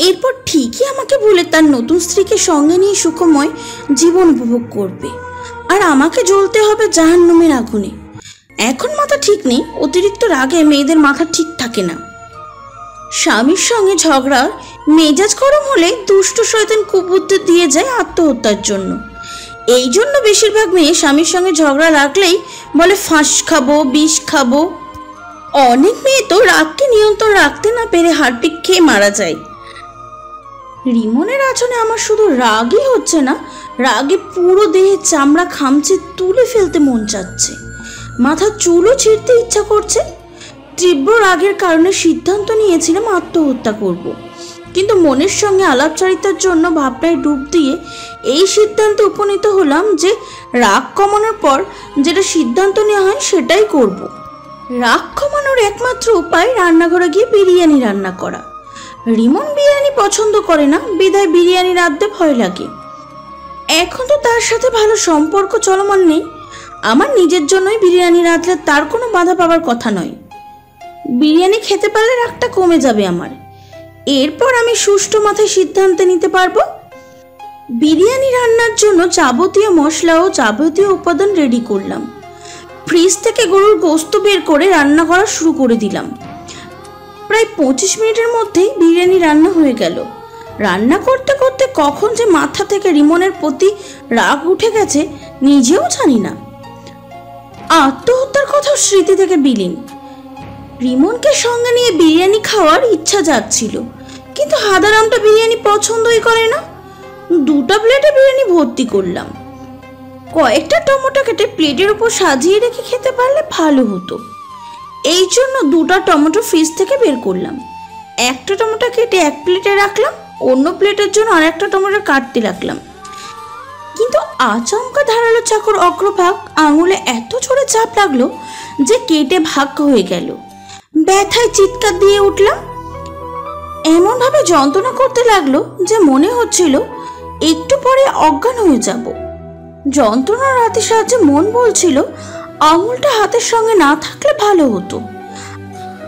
এরপর ঠিকই আমাকে বলে তার নতুন স্ত্রীকে সঙ্গে নিয়ে সুখময় জীবন উপভোগ করবে, আর আমাকে জ্বলতে হবে জাহান্নামের আগুনে। এখন মাথা ঠিক নেই, অতিরিক্ত রাগে মেয়েদের মাথা ঠিক থাকে না। স্বামীর সঙ্গে ঝগড়া মেজাজ গরম হলে দুষ্ট শয়তান কুবুদ্ধি দিয়ে যায় আত্মহত্যার জন্য। এই জন্য বেশিরভাগ মেয়ে স্বামীর সঙ্গে ঝগড়া লাগলেই বলে ফাঁস খাবো, বিষ খাবো। অনেক মেয়ে তো রাগকে নিয়ন্ত্রণ রাখতে না পেরে হারপিক খেয়ে মারা যায়। রিমনের আচরণে আমার শুধু রাগই হচ্ছে না, রাগে পুরো দেহে চামড়া খামচে তুলে ফেলতে মন চাচ্ছে, মাথার চুলও ছিঁড়তে ইচ্ছা করছে। তীব্র রাগের কারণে সিদ্ধান্ত নিয়েছিলাম আত্মহত্যা করব, কিন্তু মনের সঙ্গে আলাপচারিতার জন্য ভাবনায় ডুব দিয়ে এই সিদ্ধান্তে উপনীত হলাম যে রাগ কমানোর পর যেটা সিদ্ধান্ত নেওয়া হয় সেটাই করব। রাগ কমানোর একমাত্র উপায় রান্নাঘরে গিয়ে বিরিয়ানি রান্না করা। রিমন বিরিয়ানি পছন্দ করে না, বিধায় বিরিয়ানি রাঁধতে ভয় লাগে। এখন তো তার সাথে ভালো সম্পর্ক চলমান নেই, আমার নিজের জন্যই বিরিয়ানি রাঁধলে তার কোনো বাধা পাওয়ার কথা নয়। বিরিয়ানি খেতে পারলে রাগটা কমে যাবে আমার। এরপর আমি সুষ্ঠু মাথায় সিদ্ধান্ত নিতে পারবো। বিরিয়ানি রান্নার জন্য যাবতীয় মশলা ও যাবতীয় উপাদান রেডি করলাম। ফ্রিজ থেকে গরুর গোস্ত বের করে রান্না করা শুরু করে দিলাম। প্রায় 25 মিনিটের মধ্যেই বিরিয়ানি রান্না হয়ে গেল। রান্না করতে করতে কখন যে মাথা থেকে রিমনের প্রতি রাগ উঠে গেছে নিজেও জানি না। আত্মহত্যার কথা স্মৃতি থেকে বিলীন। রিমনকে সঙ্গে নিয়ে বিরিয়ানি খাওয়ার ইচ্ছা যাচ্ছিল, কিন্তু হাদারামটা বিরিয়ানি পছন্দই করে না। 2টা প্লেটে বিরিয়ানি ভর্তি করলাম। কয়েকটা টমেটো কেটে প্লেটের উপর সাজিয়ে রেখে খেতে পারলে ভালো হতো। এই জন্য 2টা টমেটো ফ্রিজ থেকে বের করলাম। একটা টমেটো কেটে এক প্লেটে রাখলাম, অন্য প্লেটের জন্য আরেকটা টমেটো কাটতে রাখলাম। কিন্তু আচমকা ধারালো চাকুর অগ্রভাগ আঙুলে এত জোরে চাপ লাগলো যে কেটে ভাগ হয়ে গেল। ব্যথায় চিৎকার দিয়ে উঠলাম। এমনভাবে যন্ত্রণা করতে লাগলো যে মনে হচ্ছিল একটু পরে অজ্ঞান হয়ে যাব। যন্ত্রণার হাতের সাহায্যে মন বলছিল আঙুলটা হাতের সঙ্গে না থাকলে ভালো হতো।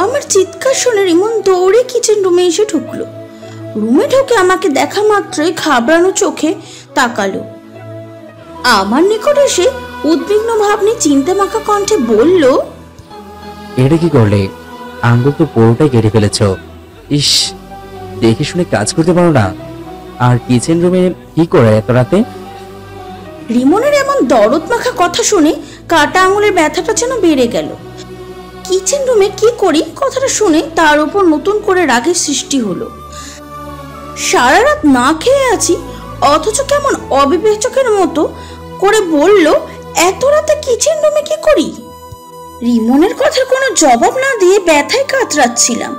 আমার চিৎকার শুনে রিমন দৌড়ে কিচেন রুমে এসে ঢুকলো। রুমে ঢুকে আমাকে দেখা মাত্রই ঘাবড়ানো চোখে তাকালো। আমার নিকট এসে উদ্বিগ্ন ভাব নিয়ে চিন্তা মাখা কণ্ঠে বলল, এটা কি করলে? আঙ্গুল তো পুরোটাই কেটে ফেলেছ। ইস, দেখে শুনে কাজ করতে পারো না? আর কিচেন রুমে কি করে এত রাতে? রিমনের এমন দরদ মাখা কথা শুনে কাটা আঙুলের ব্যথাটা যেন বেড়ে গেল। কিচেন রুমে কি করি কথাটা শুনে তার উপর নতুন করে রাগের সৃষ্টি হলো। সারা রাত না খেয়ে আছি, অথচ কেমন অবিবেচকের মতো করে বলল এত রাতে কিচেন রুমে কি করি। রিমনের কথার কোনো জবাব না দিয়ে ব্যথায় কাতরাচ্ছিলাম।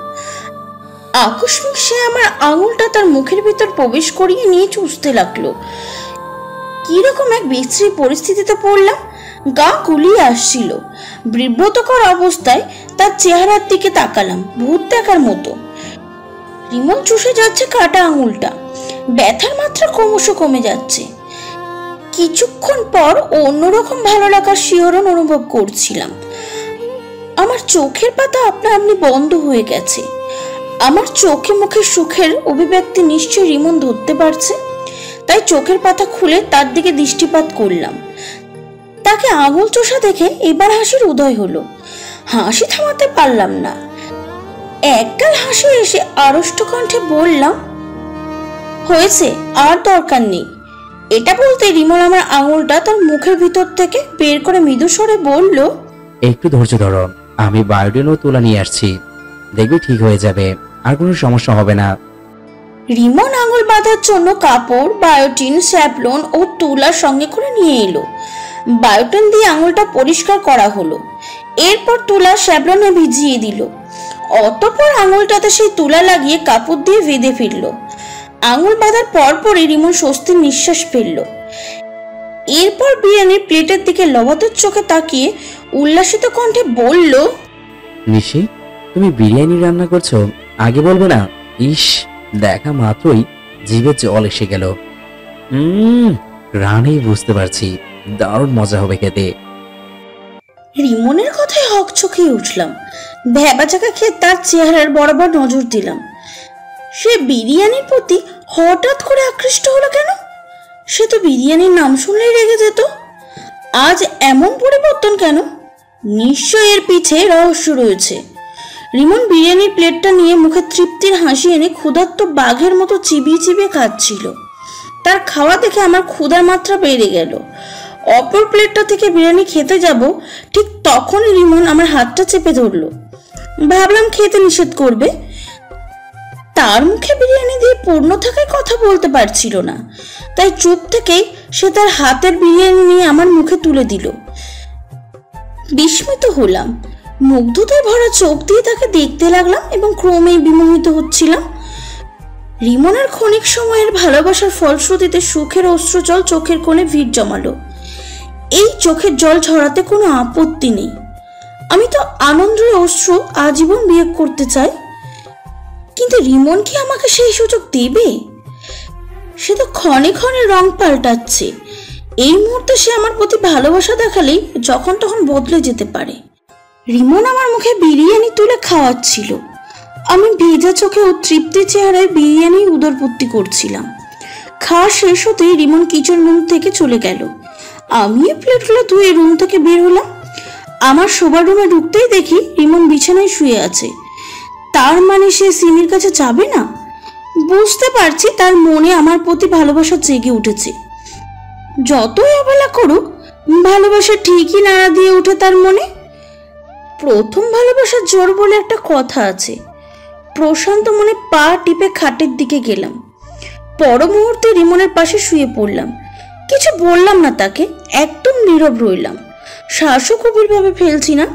আকস্মিক সে আমার আঙুলটা তার মুখের ভিতর প্রবেশ করিয়ে নিয়ে চুষতে লাগলো। কিরকম এক বিশ্রী পরিস্থিতিতে পড়লাম। গা গুলিয়ে আসছিল। বিব্রতকর অবস্থায় তার চেহারার দিকে তাকালাম, ভূত দেখার মতো। রিমন চুষে যাচ্ছে কাটা আঙুলটা। ব্যথার মাত্রা ক্রমশ কমে যাচ্ছে। কিছুক্ষণ পর অন্যরকম ভালো লাগার শিহরণ অনুভব করছিলাম। আমার চোখের পাতা আপনা আপনি বন্ধ হয়ে গেছে। আমার চোখে মুখে সুখের অভিব্যক্তি নিশ্চয় রিমন ধরতে পারছে। তাই চোখের পাতা খুলে তার দিকে দৃষ্টিপাত করলাম। তাকে আঙুল চোষা দেখে এবার হাসির উদয় হলো। হাসি থামাতে পারলাম না। একগাল হাসি এসে আড়ষ্ট কণ্ঠে বললাম, হয়েছে, আর দরকার নেই। এটা বলতে রিমন আমার আঙুলটা তার মুখের ভিতর থেকে বের করে মৃদু স্বরে বলল, একটু ধৈর্য ধরো, আমি বায়োটিন ও তুলা নিয়ে আসছি, দেখবে ঠিক হয়ে যাবে, আর কোনো সমস্যা হবে না। রিমন আঙুল বাঁধার জন্য কাপড়, বায়োটিন, স্যাভলন ও তুলার সঙ্গে করে নিয়ে এলো। বায়োটিন দিয়ে আঙুলটা পরিষ্কার করা হলো। এরপর তুলা স্যাভলনে ভিজিয়ে দিল। অতঃপর আঙুলটাতে সেই তুলা লাগিয়ে কাপড় দিয়ে বেঁধে ফিরল। আঙুল বাঁধার পরপরই রিমন স্বস্তির নিঃশ্বাস ফেলল। এরপর বিরিয়ানির প্লেটের দিকে লবাতর চোখে তাকিয়ে উল্লাসিত কণ্ঠে বলল, নিশি, তুমি বিরিয়ানি রান্না করছো, আগে বলবে না? ইস, দেখা মাত্রই জিভে জল এসে গেল। রানেই বুঝতে পারছি দারুণ মজা হবে খেতে। রিমনের কথায় হকচকিয়ে উঠলাম। ভ্যাবাচাকা খেয়ে তার চেহারার বরাবর নজর দিলাম। সে বিরিয়ানির প্রতি হঠাৎ করে আকৃষ্ট হলো কেন? সে তো বিরিয়ানির নাম শুনলেই রেগে যেত। আজ এমন পরিবর্তন কেন? নিশ্চয় এর পিছে রহস্য রয়েছে। রিমন বিরিয়ানির প্লেটটা নিয়ে মুখে তৃপ্তির হাসি এনে ক্ষুধার্ত বাঘের মতো চিবিয়ে চিবিয়ে খাচ্ছিল। তার খাওয়া দেখে আমার ক্ষুধার মাত্রা বেড়ে গেল। অপর প্লেটটা থেকে বিরিয়ানি খেতে যাব, ঠিক তখনই রিমন আমার হাতটা চেপে ধরলো। ভাবলাম খেতে নিষেধ করবে। তার মুখে বিরিয়ানি দিয়ে পূর্ণ থাকায় কথা বলতে পারছিল না, তাই চুপ থেকেই সে তার হাতের বিরিয়ানি নিয়ে আমার মুখে তুলে দিল। বিস্মিত হলাম। মুগ্ধতায় ভরা চোখ দিয়ে তাকে দেখতে লাগলাম এবং ক্রমেই বিমোহিত হচ্ছিলাম। রিমনের ক্ষণিক সময়ের ভালোবাসার ফলশ্রুতিতে সুখের অশ্রুজল চোখের কোণে ভিড় জমালো। এই চোখের জল ঝরাতে কোনো আপত্তি নেই। আমি তো আনন্দের অশ্রু আজীবন বিয়োগ করতে চাই, কিন্তু রিমন কি আমাকে সেই সুযোগ দেবে? সে তো ক্ষণে ক্ষণে রং পাল্টাচ্ছে। এই মুহূর্তে সে আমার প্রতি ভালোবাসা দেখালেই যখন তখন বদলে যেতে পারে। রিমন আমার মুখে বিরিয়ানি তুলে খাওয়াচ্ছিল। আমি ভেজা চোখে ও তৃপ্তি চেহারায় বিরিয়ানি উদরপূর্তি করছিলাম। খাওয়া শেষ হতেই রিমন কিচেন রুম থেকে চলে গেল। আমিও প্লেটগুলো ধুয়ে রুম থেকে বের হলাম। আমার শোবার রুমে ঢুকতেই দেখি রিমন বিছানায় শুয়ে আছে। তার মানে সে সিমির কাছে যাবে না? বুঝতে পারছি তার মনে আমার প্রতি ভালোবাসা জেগে উঠেছে। যতই অবহেলা করুক, ভালোবাসা ঠিকই নাড়া দিয়ে ওঠে তার মনে। প্রথম ভালোবাসার জোর বলে একটা কথা আছে। প্রশান্ত মনে পা টিপে খাটের দিকে গেলাম। পর মুহূর্তে রিমনের পাশে শুয়ে পড়লাম। কিছু বললাম না তাকে, একদম নীরব রইলাম। শ্বাসও গভীরভাবে ফেলছি না।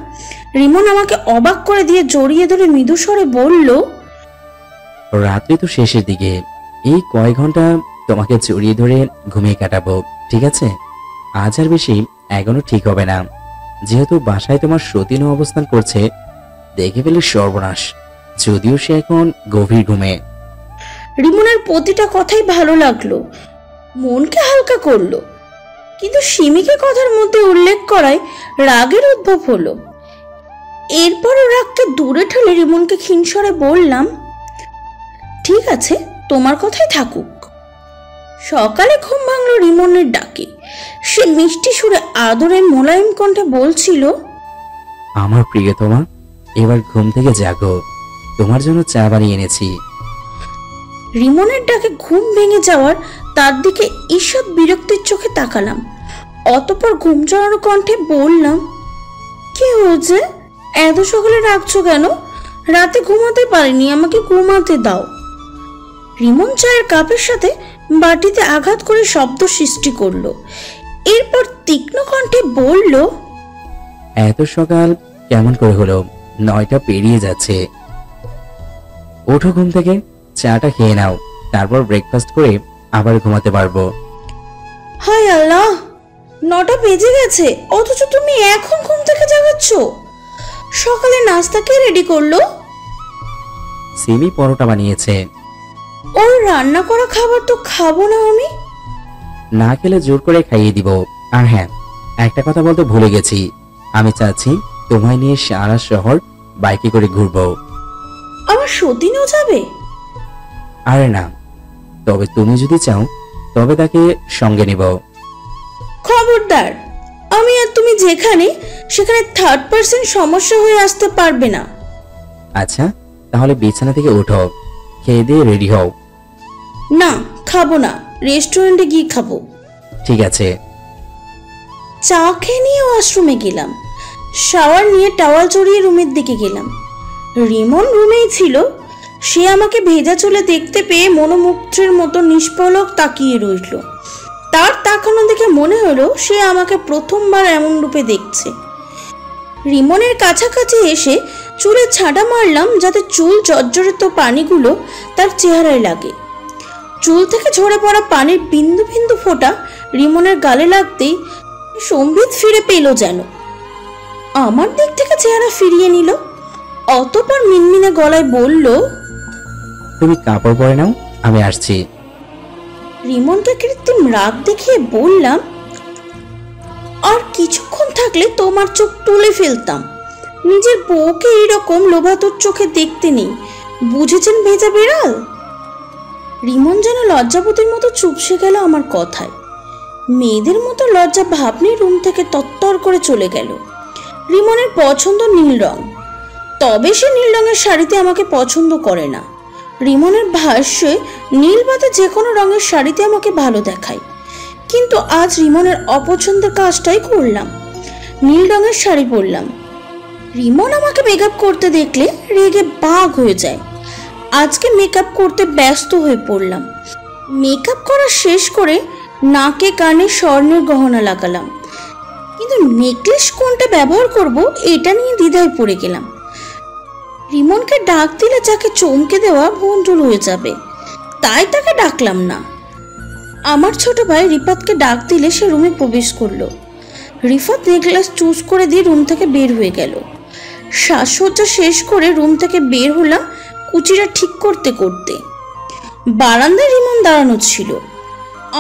রিমন আমাকে অবাক করে দিয়ে জড়িয়ে ধরে মৃদু স্বরে বলল, রাত্রি তো শেষের দিকে, এই কয়েক ঘন্টা তোমাকে জড়িয়ে ধরে ঘুমিয়ে কাটাবো, ঠিক আছে? আজ আর বেশি এগোনো ঠিক হবে না। যেহেতু বাসায় তোমার সতীনও অবস্থান করছে, দেখে ফেলে সর্বনাশ। যদিও সে এখন গভীর ঘুমে। রিমনের প্রতিটা কথাই ভালো লাগলো, মনকে হালকা করলো, কিন্তু সিমিকে কথার মধ্যে উল্লেখ করায় রাগের উদ্ভব হলো। এরপরও রাগকে দূরে ঠেলে রিমনকে ক্ষীণস্বরে বললাম, ঠিক আছে, তোমার কথাই থাকুক। সকালে ঘুম ভাঙলো রিমনের ডাকে। সে মিষ্টি সুরে আদরে মোলায়েম কণ্ঠে বলছিল, আমার প্রিয়তমা, এবার ঘুম থেকে জাগো, তোমার জন্য চা বানিয়ে এনেছি। রিমনের ডাকে ঘুম ভেঙে যাওয়ার তার দিকে ঈষৎ বিরক্তির চোখে তাকালাম। অতঃপর ঘুম চড়ানো কণ্ঠে বললাম, কি হয়েছে? এত সকালে রাখছো কেন? রাতে ঘুমাতে পারিনি, আমাকে ঘুমাতে দাও। রিমন চায়ের কাপের সাথে বাটিতে আঘাত করে শব্দ সৃষ্টি করলো। এরপর তীক্ষ্ণ কণ্ঠে বলল, এত সকাল কেমন করে হলো? 9টা পেরিয়ে যাচ্ছে। ওঠো ঘুম থেকে, চাটা খেয়ে নাও, তারপর ব্রেকফাস্ট করে আবার ঘুমাতে পারবো। হায় আল্লাহ, 9টা বেজে গেছে, অথচ তুমি এখন ঘুম থেকে জাগাচ্ছ? সকালে নাস্তা কে রেডি করলো? সিমি পরোটা বানিয়েছে। ওর রান্না করা খাবার তো খাবো না আমি। না খেলে জোর করে খাইয়ে দিব। আর হ্যাঁ, একটা কথা বলতে ভুলে গেছি, আমি চাচ্ছি তোমায় নিয়ে সারা শহর বাইকে করে ঘুরবো। আমার সতীনও যাবে? আরে না, তবে তুমি যদি চাও তবে তাকে সঙ্গে নিব। খবরদার, আমি আর তুমি যেখানে সেখানে থার্ড পার্সন সমস্যা হয়ে আসতে পারবে না। আচ্ছা, তাহলে বিছানা থেকে ওঠো, খেয়ে দিয়ে রেডি হও। না, খাবো না, রেস্টুরেন্টে গিয়ে খাবো। ঠিক আছে। চা খেয়ে নিয়ে ওয়াশরুমে গেলাম। শাওয়ার নিয়ে টাওয়াল চড়িয়ে রুমের দিকে গেলাম। রিমন রুমেই ছিল। সে আমাকে ভেজা চুলে দেখতে পেয়ে মনোমুগ্ধের মতো নিষ্পলক তাকিয়ে রইল। তার তাকানো দেখে মনে হলো সে আমাকে প্রথমবার এমন রূপে দেখছে। রিমনের কাছাকাছি এসে চুলে ছাঁটা মারলাম যাতে চুল জর্জরিত পানিগুলো তার চেহারায় লাগে। চুল থেকে ঝরে পড়া পানির বিন্দু বিন্দু ফোঁটা রিমনের গালে লাগতেই সম্বিত ফিরে পেল যেন। আমার দিক থেকে চেহারা ফিরিয়ে নিল। অতঃপর মিনমিনে গলায় বলল, তুমি কাপড় পরে নাও, আমি আসছি। রিমনকে কৃত্রিম রাগ দেখিয়ে বললাম, আর কিছুক্ষণ থাকলে তোমার চোখ তুলে ফেলতাম। নিজের বউকে এইরকম লোভাতুর চোখে দেখতে নেই, বুঝেছেন ভেজা বিড়াল? রিমন যেন লজ্জাবতীর মতো চুপসে গেল আমার কথায়। মেয়েদের মতো লজ্জা ভাব নিয়ে রুম থেকে তত্তর করে চলে গেল। রিমনের পছন্দ নীল রং, তবে সে নীল রঙের শাড়িতে আমাকে পছন্দ করে না। রিমনের ভাষ্যে নীল বাদে যে কোনো রঙের শাড়িতে আমাকে ভালো দেখায়, কিন্তু আজ রিমনের অপছন্দের কাজটাই করলাম, নীল রঙের শাড়ি পরলাম। রিমন আমাকে মেকআপ করতে দেখলে রেগে বাঘ হয়ে যায়। আজকে মেকআপ করতে ব্যস্ত হয়ে পড়লাম। মেকআপ করা শেষ করে নাকে কানে স্বর্ণের গহনা লাগালাম, কিন্তু নেকলেস কোনটা ব্যবহার করব এটা নিয়ে দ্বিধায় পড়ে গেলাম। রিমনকে ডাক দিলে যাকে চমকে দেওয়া ভণ্ডুল হয়ে যাবে, তাই তাকে ডাকলাম না। আমার ছোট ভাই রিফাতকে ডাক দিলে সে রুমে প্রবেশ করলো। রিফাত নেকলেস চুজ করে দিয়ে রুম থেকে বের হয়ে গেল। সাজসজ্জা শেষ করে রুম থেকে বের হলাম কুচিটা ঠিক করতে করতে। বারান্দায় রিমন দাঁড়ানো ছিল।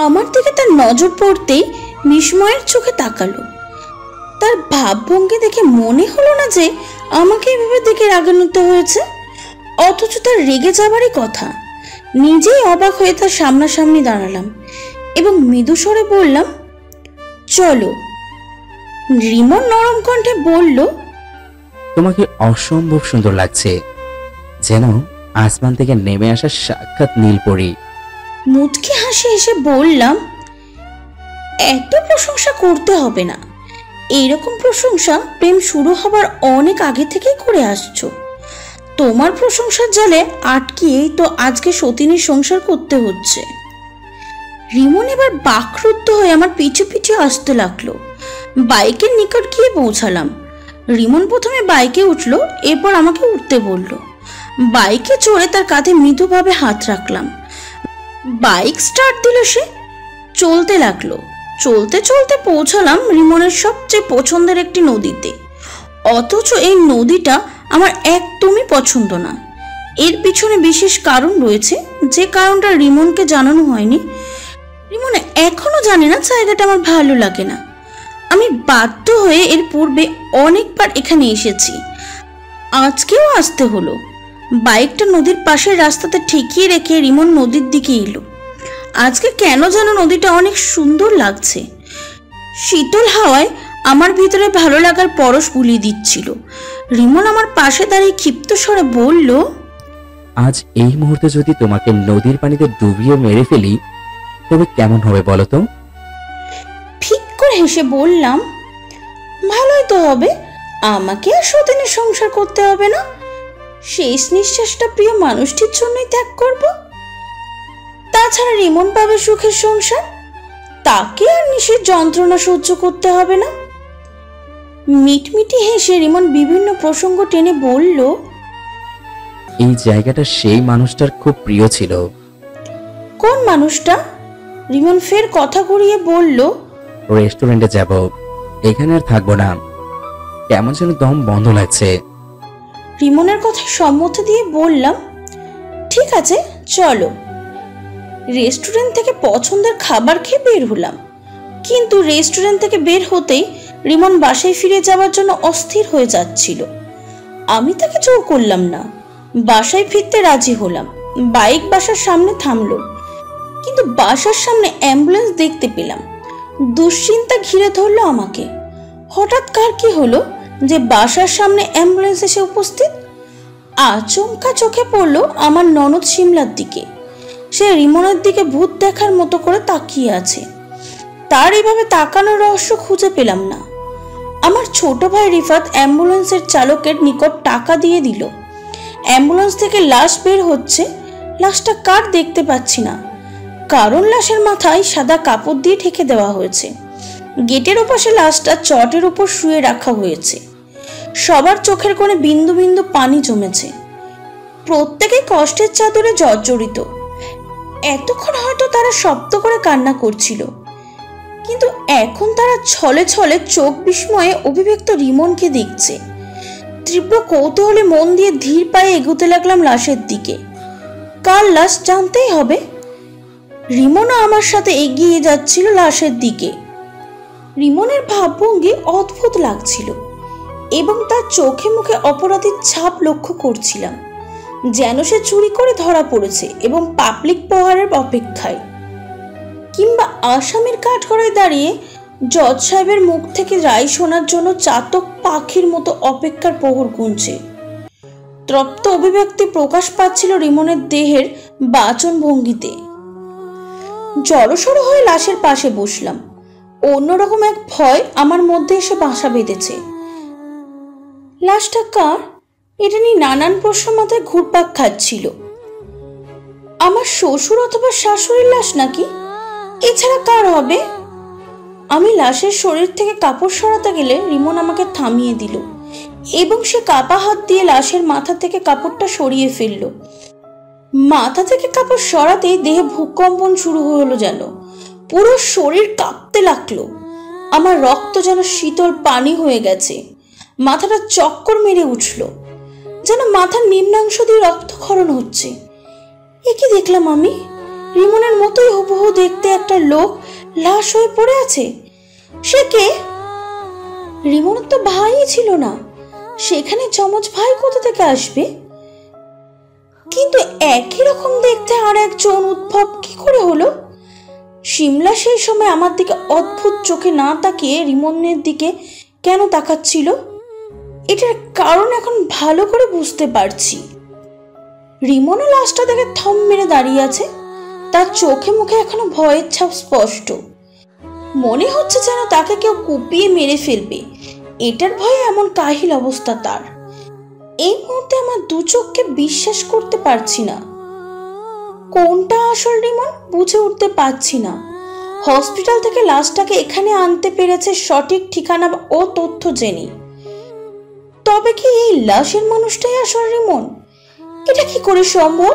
আমার দিকে তার নজর পড়তেই বিস্ময়ের চোখে তাকালো। তার ভাবভঙ্গি দেখে মনে হলো না যে আমাকে এভাবে দেখে রাগান্বিত হয়েছে, অথচ তার রেগে যাবারই কথা। নিজেই অবাক হয়ে তার সামনাসামনি দাঁড়ালাম এবং মৃদু স্বরে বললাম, চলো। রিমন নরম কণ্ঠে বলল, তোমাকে অসম্ভব সুন্দর লাগছে, যেন আসমান থেকে নেমে আসা সাক্ষাৎ নীলপরি। মুচকি হাসি এসে বললাম, এত প্রশংসা করতে হবে না। এইরকম প্রশংসা প্রেম শুরু হবার অনেক আগে থেকেই করে আসছো। তোমার প্রশংসার জালে আটকিয়েই তো আজকে সতীনের সংসার করতে হচ্ছে। রিমন এবার বাকরুদ্ধ হয়ে আমার পিছু পিছু আসতে লাগলো। বাইকের নিকট গিয়ে পৌঁছালাম। রিমন প্রথমে বাইকে উঠলো, এরপর আমাকে উঠতে বলল। বাইকে চড়ে তার কাঁধে মৃদুভাবে হাত রাখলাম। বাইক স্টার্ট দিল, সে চলতে লাগলো। চলতে চলতে পৌঁছালাম রিমনের সবচেয়ে পছন্দের একটি নদীতে। অথচ এই নদীটা আমার একদমই পছন্দ না। এর পিছনে বিশেষ কারণ রয়েছে, যে কারণটা রিমনকে জানানো হয়নি। রিমন এখনো জানে না জায়গাটা আমার ভালো লাগে না। আমি বাধ্য হয়ে এর পূর্বে অনেকবার এখানে এসেছি, আজকেও আসতে হলো। বাইকটা নদীর পাশের রাস্তাতে ঠেকিয়ে রেখে রিমন নদীর দিকে এলো। আজকে কেন যেন নদীটা অনেক সুন্দর লাগছে। শীতল হাওয়ায় আমার ভিতরে ভালো লাগার পরশ বুলিয়ে দিচ্ছিল। রিমন আমার পাশে দাঁড়িয়ে ক্ষিপ্ত স্বরে বলল, আজ এই মুহূর্তে যদি তোমাকে নদীর পানিতে ডুবিয়ে মেরে ফেলি তবে কেমন হবে বলো তো? ফিক করে হেসে বললাম, ভালোই তো হবে, আমাকে আর সতীনের সংসার করতে হবে না। শেষ নিঃশ্বাসটা প্রিয় মানুষটির জন্যই ত্যাগ করব। তাছাড়া রিমন পাবে সুখের সংসার, তাকে আর নিষেধ যন্ত্রণা সহ্য করতে হবে না। মিটমিটি হেসে রিমন বিভিন্ন প্রসঙ্গ টেনে বলল, এই জায়গাটা সেই মানুষটার খুব প্রিয় ছিল। কোন মানুষটা? রিমন ফের কথা ঘুরিয়ে বলল, রেস্টুরেন্টে যাব, এখানে আর থাকবো না, কেমন যেন দম বন্ধ লাগছে। রিমনের কথা সম্মতি দিয়ে বললাম, ঠিক আছে চলো। রেস্টুরেন্ট থেকে পছন্দের খাবার খেয়ে বের হলাম, কিন্তু রেস্টুরেন্ট থেকে বের হতেই রিমন বাসায় ফিরে যাওয়ার জন্য অস্থির হয়ে যাচ্ছিল। আমি তাকে জোর করলাম না, বাসায় ফিরতে রাজি হলাম। বাইক বাসার সামনে থামলো, কিন্তু বাসার সামনে অ্যাম্বুলেন্স দেখতে পেলাম। দুশ্চিন্তা ঘিরে ধরলো আমাকে। হঠাৎ কার কি হলো যে বাসার সামনে অ্যাম্বুলেন্স এসে উপস্থিত? আচমকা চোখে পড়লো আমার ননদ শিমলার দিকে। সে রিমনের দিকে ভূত দেখার মতো করে তাকিয়ে আছে। তার এইভাবে তাকানোর রহস্য খুঁজে পেলাম না। আমার ছোট ভাই রিফাত অ্যাম্বুলেন্সের চালকের নিকট টাকা দিয়ে দিল। অ্যাম্বুলেন্স থেকে লাশ বের হচ্ছে। লাশটা কার দেখতে পাচ্ছি না, কারণ লাশের মাথায় সাদা কাপড় দিয়ে ঢেকে দেওয়া হয়েছে। গেটের ওপাশে লাশটা চটের উপর শুয়ে রাখা হয়েছে। সবার চোখের কোণে বিন্দু বিন্দু পানি জমেছে। প্রত্যেকে কষ্টের চাদরে জর্জরিত। এতক্ষণ হয়তো তারা শব্দ করে কান্না করছিল, কিন্তু এখন তারা ছলে ছলে চোখ বিস্ময়ে অভিব্যক্ত রিমনকে দেখছে। তীব্র কৌতূহলে মন দিয়ে ধীর পায়ে এগোতে লাগলাম লাশের দিকে। কার লাশ জানতেই হবে। রিমনও আমার সাথে এগিয়ে যাচ্ছিল লাশের দিকে। রিমনের ভাবভঙ্গি অদ্ভুত লাগছিল এবং তার চোখে মুখে অপরাধীর ছাপ লক্ষ্য করছিলাম, যেন সে চুরি করে ধরা পড়েছে এবং পাবলিক প্রহারের অপেক্ষায়, কিংবা আসামির কাঠগড়ায় দাঁড়িয়ে জজ সাহেবের মুখ থেকে রায় শোনার জন্য চাতক পাখির মতো অপেক্ষার প্রহর গুনছে। তৃপ্ত অভিব্যক্তি প্রকাশ পাচ্ছিল রিমনের দেহের বাচন ভঙ্গিতে। জড়সড় হয়ে লাশের পাশে বসলাম। অন্যরকম এক ভয় আমার মধ্যে এসে বাসা বেঁধেছে। লাশটা কার, এটা নিয়ে নানান প্রশ্ন মাথায় ঘুরপাক খাচ্ছিল। আমার শ্বশুর অথবা শাশুড়ির লাশ নাকি? এছাড়া কার হবে? আমি লাশের শরীর থেকে কাপড় সরাতে গেলে রিমন আমাকে থামিয়ে দিল এবং সে কাপা হাত দিয়ে লাশের মাথা থেকে কাপড়টা সরিয়ে ফেলল। মাথা থেকে কাপড় সরাতেই দেহে ভূকম্পন শুরু হলো, যেন পুরো শরীর কাঁপতে লাগলো। আমার রক্ত যেন শীতল পানি হয়ে গেছে। মাথাটা চক্কর মেরে উঠল, যেন মাথার নিম্নাংশ দিয়ে রক্তক্ষরণ হচ্ছে। এ কি দেখলাম আমি? রিমনের মতোই হুবহু দেখতে একটা লোক লাশ হয়ে পড়ে আছে। সে কে? রিমনের তো ভাই ছিল না, সেখানে যমজ ভাই কোথা থেকে আসবে? কিন্তু একই রকম দেখতে আর একজন উদ্ভব কি করে হলো? শিমলা সেই সময় আমার দিকে অদ্ভুত চোখে না তাকিয়ে রিমনের দিকে কেন তাকাচ্ছিল, এটার কারণ এখন ভালো করে বুঝতে পারছি। রিমনও লাশটা দেখে থম মেরে দাঁড়িয়ে আছে। তার চোখে মুখে এখনো ভয়ের ছাপ স্পষ্ট। মনে হচ্ছে যেন তাকে কেউ কুপিয়ে মেরে ফেলবে। এটার ভয়ে এমন কাহিল অবস্থা তার। এই মুহূর্তে আমার দু চোখকে বিশ্বাস করতে পারছি না। কোনটা আসল রিমন বুঝে উঠতে পারছি না। হসপিটাল থেকে লাশটাকে এখানে আনতে পেরেছে সঠিক ঠিকানা ও তথ্য জেনে। তবে কি এই লাশের মানুষটাই আসল রিমন? এটা কি করে সম্ভব?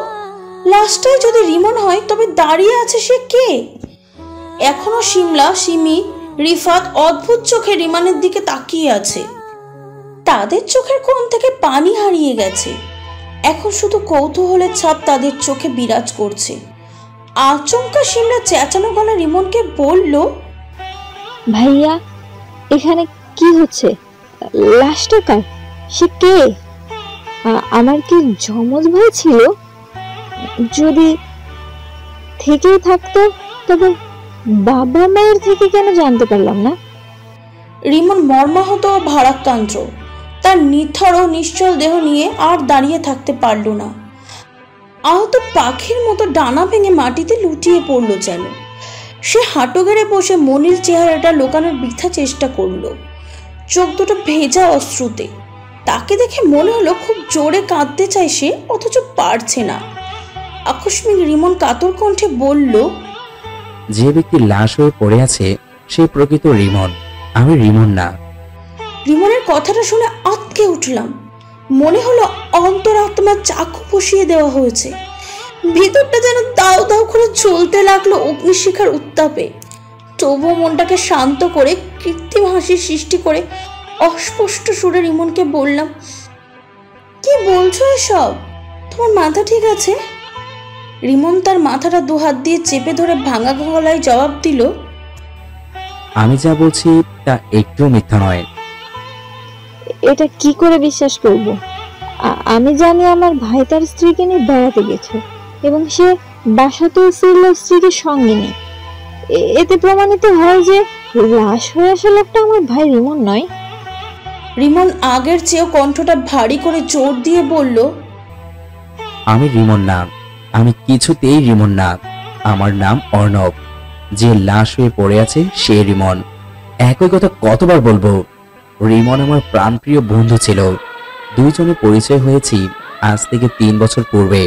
লাশটাই যদি রিমন হয় তবে দাঁড়িয়ে আছে সে কে? এখনো শিমলা, সিমি, রিফাত অদ্ভুত চোখে রিমানের দিকে তাকিয়ে আছে। তাদের চোখের কোণ থেকে পানি হারিয়ে গেছে, এখন শুধু কৌতূহলের ছাপ তাদের চোখে বিরাজ করছে। আচমকা শিমলা চেঁচানো গলা রিমনকে বলল, ভাইয়া এখানে কি হচ্ছে? লাশটা কার? সে কে? আমার কি যমজ ভাই ছিল? যদি থেকেই থাকতো তবে বাবা মায়ের থেকে কেন জানতে পারলাম না? রিমন মর্মাহত ও ভারাক্রান্ত, তার নিথর ও নিশ্চল দেহ নিয়ে আর দাঁড়িয়ে থাকতে পারল না। আহত পাখির মতো ডানা ভেঙে মাটিতে লুটিয়ে পড়ল যেন। সে হাঁটু গেড়ে বসে মনির চেহারাটা লোকানোর বৃথা চেষ্টা করল, চোখ দুটো ভেজা অশ্রুতে। তাকে দেখে মনে হলো খুব জোরে কাঁদতে চায় সে, অথচ পারছে না। আকস্মিক রিমন কাতর কণ্ঠে বলল, যে ব্যক্তি লাশ হয়ে পড়ে আছে সে প্রকৃত রিমন, আমি রিমন না। রিমনের কথাটা শুনে আঁতকে উঠলাম। মনে হলো অন্তরাত্মার চাকু বসিয়ে দেওয়া হয়েছে। ভিতরটা যেন দাউ দাউ করে জ্বলতে লাগলো অগ্নিশিখার উত্তাপে। তবুও মনটাকে শান্ত করে কৃত্রিম হাসির সৃষ্টি করে অস্পষ্ট সুরে রিমনকে বললাম, কি বলছো এসব? তোমার মাথা ঠিক আছে? রিমন তার মাথাটা দুহাত দিয়ে চেপে ধরে ভাঙা গলায় জবাব দিল, আমি যা বলছি তা একটু মিথ্যা নয়। এটা কি করে বিশ্বাস করব? আমি জানি আমার ভাই তার স্ত্রীকে নিয়ে বেড়াতে গেছে এবং সে বাসাতেও ফিরল স্ত্রীকে সঙ্গে নিয়ে। এতে প্রমাণিত হয় যে লাশ হয়ে আসা লোকটা আমার ভাই রিমন নয়। রিমন আগের চেয়েও কণ্ঠটা ভারী করে জোর দিয়ে বলল, আমি রিমন না, আমি কিছুতেই রিমন না। আমার নাম অর্ণব। যে লাশ হয়ে পড়ে আছে সে রিমন। একই কথা কতবার বলবো? রিমন আমার প্রাণপ্রিয় বন্ধু ছিল। দুইজনে পরিচয় হয়েছি আজ থেকে 3 বছর পূর্বে।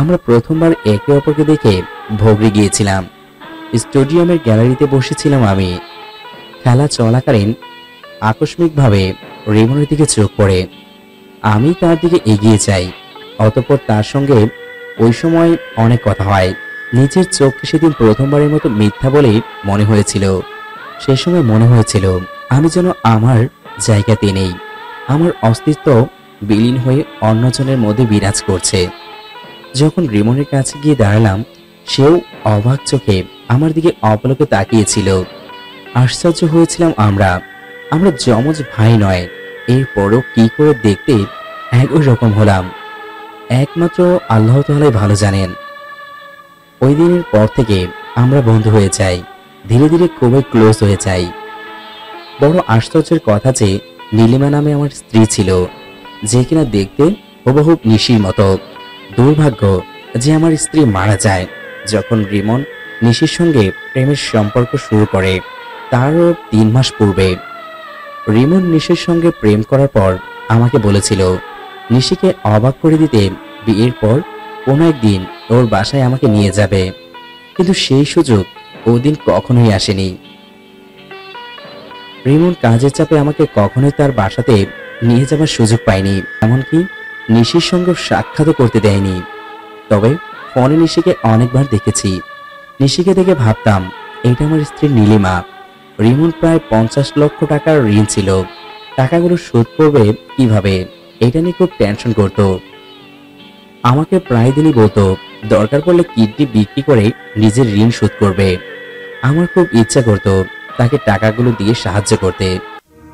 আমরা প্রথমবার একে অপরকে দেখে ভোগড়ে গিয়েছিলাম। স্টেডিয়ামের গ্যালারিতে বসেছিলাম আমি। খেলা চলাকালীন আকস্মিকভাবে রিমনের দিকে চোখ পড়ে। আমি তার দিকে এগিয়ে যাই। অতঃপর তার সঙ্গে ওই সময় অনেক কথা হয়। নিজের চোখকে সেদিন প্রথমবারের মতো মিথ্যা বলে মনে হয়েছিল। সে সময় মনে হয়েছিল আমি যেন আমার জায়গাতে নেই, আমার অস্তিত্ব বিলীন হয়ে অন্যজনের মধ্যে বিরাজ করছে। যখন রিমনের কাছে গিয়ে দাঁড়ালাম, সেও অবাক চোখে আমার দিকে অপলকে তাকিয়েছিল। আশ্চর্য হয়েছিলাম আমরা যমজ ভাই নয়, এরপরও কি করে দেখতে একই রকম হলাম একমাত্র আল্লাহ তাআলাই ভালো জানেন। ওই দিনের পর থেকে আমরা বন্ধু হয়ে যাই, ধীরে ধীরে খুবই ক্লোজ হয়ে যাই। বড় আশ্চর্যের কথা যে নীলিমা নামে আমার স্ত্রী ছিল, যে কিনা দেখতে হুবহু নিশির মতো। দুর্ভাগ্য যে আমার স্ত্রী মারা যায় যখন রিমন নিশির সঙ্গে প্রেমের সম্পর্ক শুরু করে, তারও 3 মাস পূর্বে। রিমন নিশির সঙ্গে প্রেম করার পর আমাকে বলেছিল নিশিকে অবাক করে দিতে বিয়ের পর কোনো একদিন ওর বাসায় আমাকে নিয়ে যাবে, কিন্তু সেই সুযোগ ওদিন কখনোই আসেনি। রিমন কাজের চাপে আমাকে কখনোই তার বাসাতে নিয়ে যাবার সুযোগ পায়নি, এমনকি নিশির সঙ্গে সাক্ষাৎও করতে দেয়নি। তবে ফোনে নিশিকে অনেকবার দেখেছি। নিশিকে দেখে ভাবতাম এটা আমার স্ত্রী নীলিমা। রিমন প্রায় 50 লক্ষ টাকার ঋণ ছিল, টাকাগুলো শোধ করবে কিভাবে এটা নিয়ে খুব টেনশন করত। আমাকে প্রায় দিনই বলতো দরকার পড়লে কিডনি বিক্রি করে নিজের ঋণ শোধ করবে। আমার খুব ইচ্ছা করত তাকে টাকাগুলো দিয়ে সাহায্য করতে,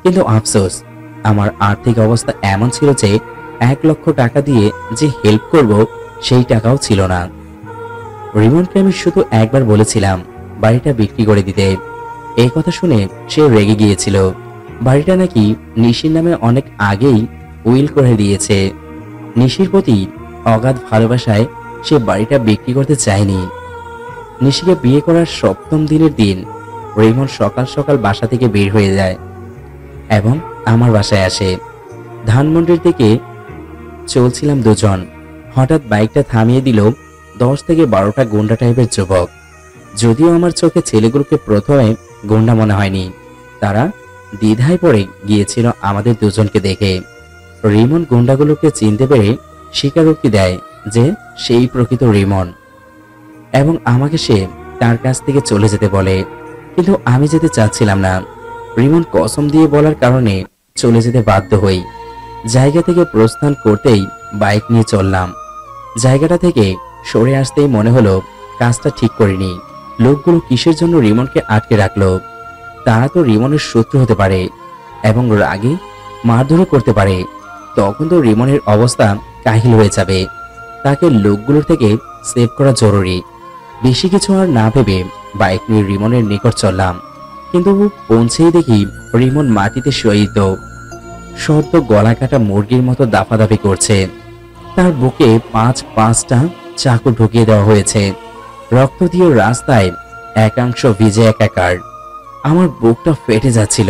কিন্তু আফসোস আমার আর্থিক অবস্থা এমন ছিল যে 1 লক্ষ টাকা দিয়ে যে হেল্প করব সেই টাকাও ছিল না। রিমনকে আমি শুধু একবার বলেছিলাম বাড়িটা বিক্রি করে দিতে। এই কথা শুনে সে রেগে গিয়েছিল। বাড়িটা নাকি নিশির নামে অনেক আগেই উইল করে দিয়েছে। নিশির প্রতি অগাধ ভালোবাসায় সে বাড়িটা বিক্রি করতে চায়নি। নিশিকে বিয়ে করার 7ম দিনের দিন রিমন সকাল সকাল বাসা থেকে বের হয়ে যায় এবং আমার বাসায় আসে। ধানমন্ডির দিকে চলছিলাম দুজন, হঠাৎ বাইকটা থামিয়ে দিল 10 থেকে 12টা গুন্ডা টাইপের যুবক। যদিও আমার চোখে ছেলেগুলোকে প্রথমে গুন্ডা মনে হয়নি, তারা দ্বিধায় পড়ে গিয়েছিল আমাদের দুজনকে দেখে। রিমন গুন্ডাগুলোকে চিনতে পেরে স্বীকারোক্তি দেয় যে সেই প্রকৃত রিমন এবং আমাকে সে তার কাছ থেকে চলে যেতে বলে, কিন্তু আমি যেতে চাচ্ছিলাম না। রিমন কসম দিয়ে বলার কারণে চলে যেতে বাধ্য হই। জায়গা থেকে প্রস্থান করতেই বাইক নিয়ে চললাম। জায়গাটা থেকে সরে আসতেই মনে হলো কাজটা ঠিক করিনি। লোকগুলো কিসের জন্য রিমনকে আটকে রাখলো? তারা তো রিমনের শত্রু হতে পারে এবং রাগে মারধরও করতে পারে। তখন তো রিমনের অবস্থা কাহিল হয়ে যাবে। তাকে লোকগুলোর থেকে সেভ করা জরুরি। বেশি কিছু আর না ভেবে বাইক নিয়ে রিমনের নিকট চললাম, কিন্তু পৌঁছেই দেখি রিমন মাটিতে শয়িত, সদ্য গলা কাটা মুরগির মতো দাফাদাফি করছে। তার বুকে পাঁচটা চাকু ঢুকিয়ে দেওয়া হয়েছে। রক্ত দিয়ে রাস্তায় একাংশ ভিজে একাকার। আমার বুকটা ফেটে যাচ্ছিল।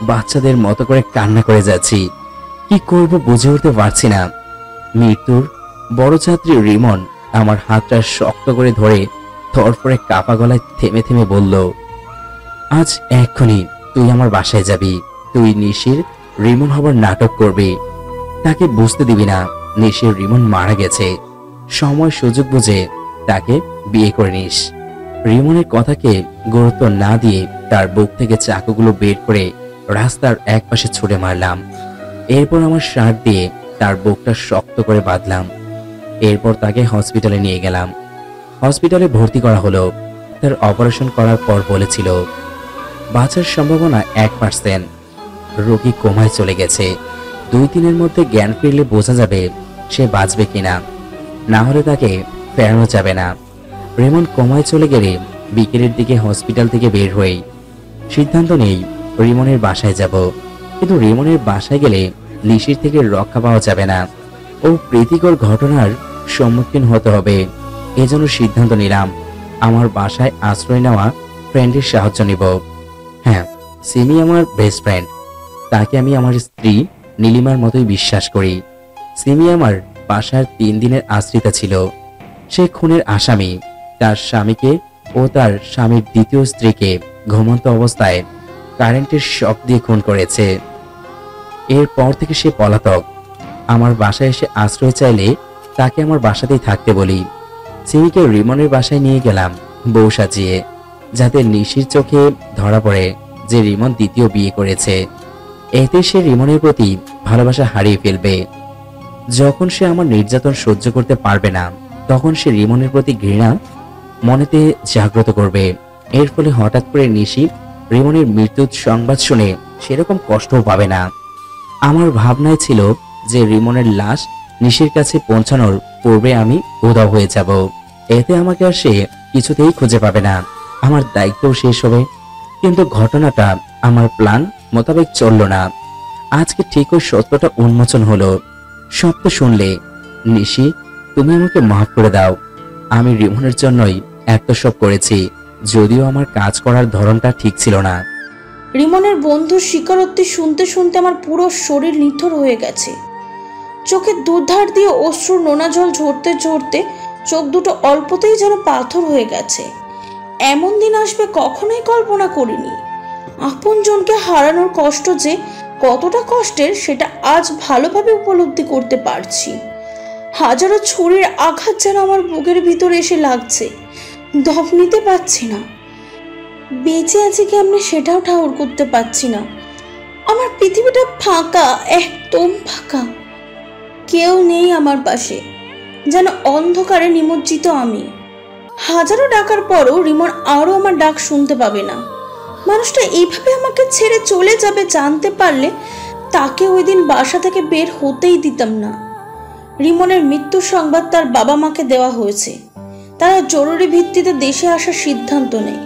বাচ্চাদের মতো করে কান্না করে যাচ্ছি। কি করব বুঝে উঠতে পারছি না। মৃত্যুর বড় ছাত্রী রিমন আমার হাতটা শক্ত করে ধরে ধরফরে কাপা গলায় থেমে থেমে বলল, আজ এক্ষুনি তুই আমার বাসায় যাবি। তুই নিশির রিমন হবার নাটক করবি। তাকে বুঝতে দিবি না নিশির রিমন মারা গেছে। সময় সুযোগ বুঝে তাকে বিয়ে করে নিস। রিমনের কথাকে গুরুত্ব না দিয়ে তার বুক থেকে চাকুগুলো বের করে রাস্তার একপাশে ছুঁড়ে মারলাম। এরপর আমার শার্ট দিয়ে তার বুকটা শক্ত করে বাঁধলাম। এরপর তাকে হসপিটালে নিয়ে গেলাম। হসপিটালে ভর্তি করা হলো। তার অপারেশন করার পর বলেছিল বাঁচার সম্ভাবনা 1%। রোগী কোমায় চলে গেছে। 2 দিনের মধ্যে জ্ঞান ফিরলে বোঝা যাবে সে বাঁচবে কিনা, না হলে তাকে ফেরানো যাবে না। রিমন কোমায় চলে গেলে বিকেলের দিকে হসপিটাল থেকে বের হই। সিদ্ধান্ত নেই রিমনের বাসায় যাব, কিন্তু রিমনের বাসায় গেলে লিসির থেকে রক্ষা পাওয়া যাবে না ও প্রীতিকর ঘটনার সম্মুখীন হতে হবে। এজন্য সিদ্ধান্ত নিলাম আমার বাসায় আশ্রয় নেওয়া ফ্রেন্ডের সাহায্য নিব। হ্যাঁ, সিমি আমার বেস্ট ফ্রেন্ড। তাকে আমি আমার স্ত্রী নীলিমার মতোই বিশ্বাস করি। সিমি আমার বাসার 3 দিনের আশ্রিতা ছিল। সে খুনের আসামি। তার স্বামীকে ও তার স্বামীর দ্বিতীয় স্ত্রীকে ঘুমন্ত অবস্থায় কারেন্টের শক দিয়ে খুন করেছে। এরপর থেকে সে পলাতক। আমার বাসায় এসে আশ্রয় চাইলে তাকে আমার বাসাতেই থাকতে বলি। সিমিকে রিমনের বাসায় নিয়ে গেলাম বউ সাজিয়ে, যাতে নিশির চোখে ধরা পড়ে যে রিমন দ্বিতীয় বিয়ে করেছে। এতে সে রিমনের প্রতি ভালোবাসা হারিয়ে ফেলবে। যখন সে আমার নির্যাতন সহ্য করতে পারবে না, তখন সে রিমনের প্রতি ঘৃণা মনেতে জাগ্রত করবে। এর ফলে হঠাৎ করে নিশি রিমনের মৃত্যুর সংবাদ শুনে সেরকম কষ্টও পাবে না। আমার ভাবনায় ছিল যে রিমনের লাশ নিশির কাছে পৌঁছানোর পূর্বে আমি উধাও হয়ে যাব। এতে আমাকে আর সে কিছুতেই খুঁজে পাবে না। আমার দায়িত্বও শেষ হবে। কিন্তু ঘটনাটা আমার প্ল্যান মোতাবেক চলল না। আজকে ঠিক ওই সত্যটা উন্মোচন হলো। সত্য শুনলে নিশি, তুমি আমাকে মাফ করে দাও। আমি রিমনের জন্যই এত সব করেছি, যদিও আমার কাজ করার ধরনটা ঠিক ছিল না। রিমনের বন্ধুর স্বীকারোক্তি শুনতে শুনতে আমার পুরো শরীর নিথর হয়ে গেছে। চোখে দুধার দিয়ে অশ্রুর নোনা জল ঝরতে ঝরতে চোখ দুটো অল্পতেই যেন পাথর হয়ে গেছে। এমন দিন আসবে কখনোই কল্পনা করিনি। আপনজনকে হারানোর কষ্ট যে কতটা কষ্টের সেটা আজ ভালোভাবে উপলব্ধি করতে পারছি। হাজারো ছুরির আঘাত যেন আমার বুকের ভিতরে এসে লাগছে। দম নিতে পারছি না। বেঁচে আছি কেমনে সেটাও ঠাউর করতে পারছি না। আমার পৃথিবীটা ফাঁকা, একদম ফাঁকা। কেউ নেই আমার পাশে, যেন অন্ধকারে নিমজ্জিত আমি। হাজারো ডাকার পরও রিমন আরও আমার ডাক শুনতে পাবে না। মানুষটা এইভাবে আমাকে ছেড়ে চলে যাবে জানতে পারলে তাকে ওই দিন বাসা থেকে বের হতেই দিতাম না। রিমনের মৃত্যুর সংবাদ তার বাবা মাকে দেওয়া হয়েছে। তারা জরুরি ভিত্তিতে দেশে আসার সিদ্ধান্ত নেয়।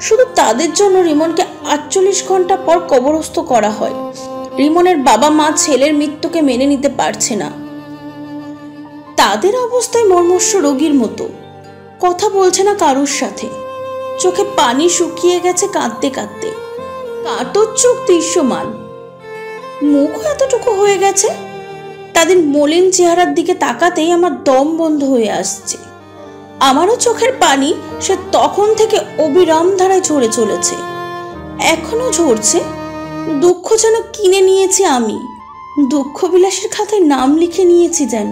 শুধু তাদের জন্য রিমনকে 48 ঘন্টা পর কবরস্থ করা হয়। রিমনের বাবা মা ছেলের মৃত্যুকে মেনে নিতে পারছে না। তাদের অবস্থায় মর্মস্য রোগীর মতো, কথা বলছে না কারোর সাথে। চোখে পানি শুকিয়ে গেছে কাঁদতে কাঁদতে। কাতর চোখ দৃশ্যমান, মুখ এতটুকু হয়ে গেছে। তাদের মলিন চেহারার দিকে তাকাতেই আমার দম বন্ধ হয়ে আসছে। আমারও চোখের পানি সে তখন থেকে অবিরাম ধারায় ঝরে চলেছে, এখনো ঝরছে। দুঃখ যেন কিনে নিয়েছি আমি, দুঃখ বিলাসের খাতায় নাম লিখে নিয়েছি যেন।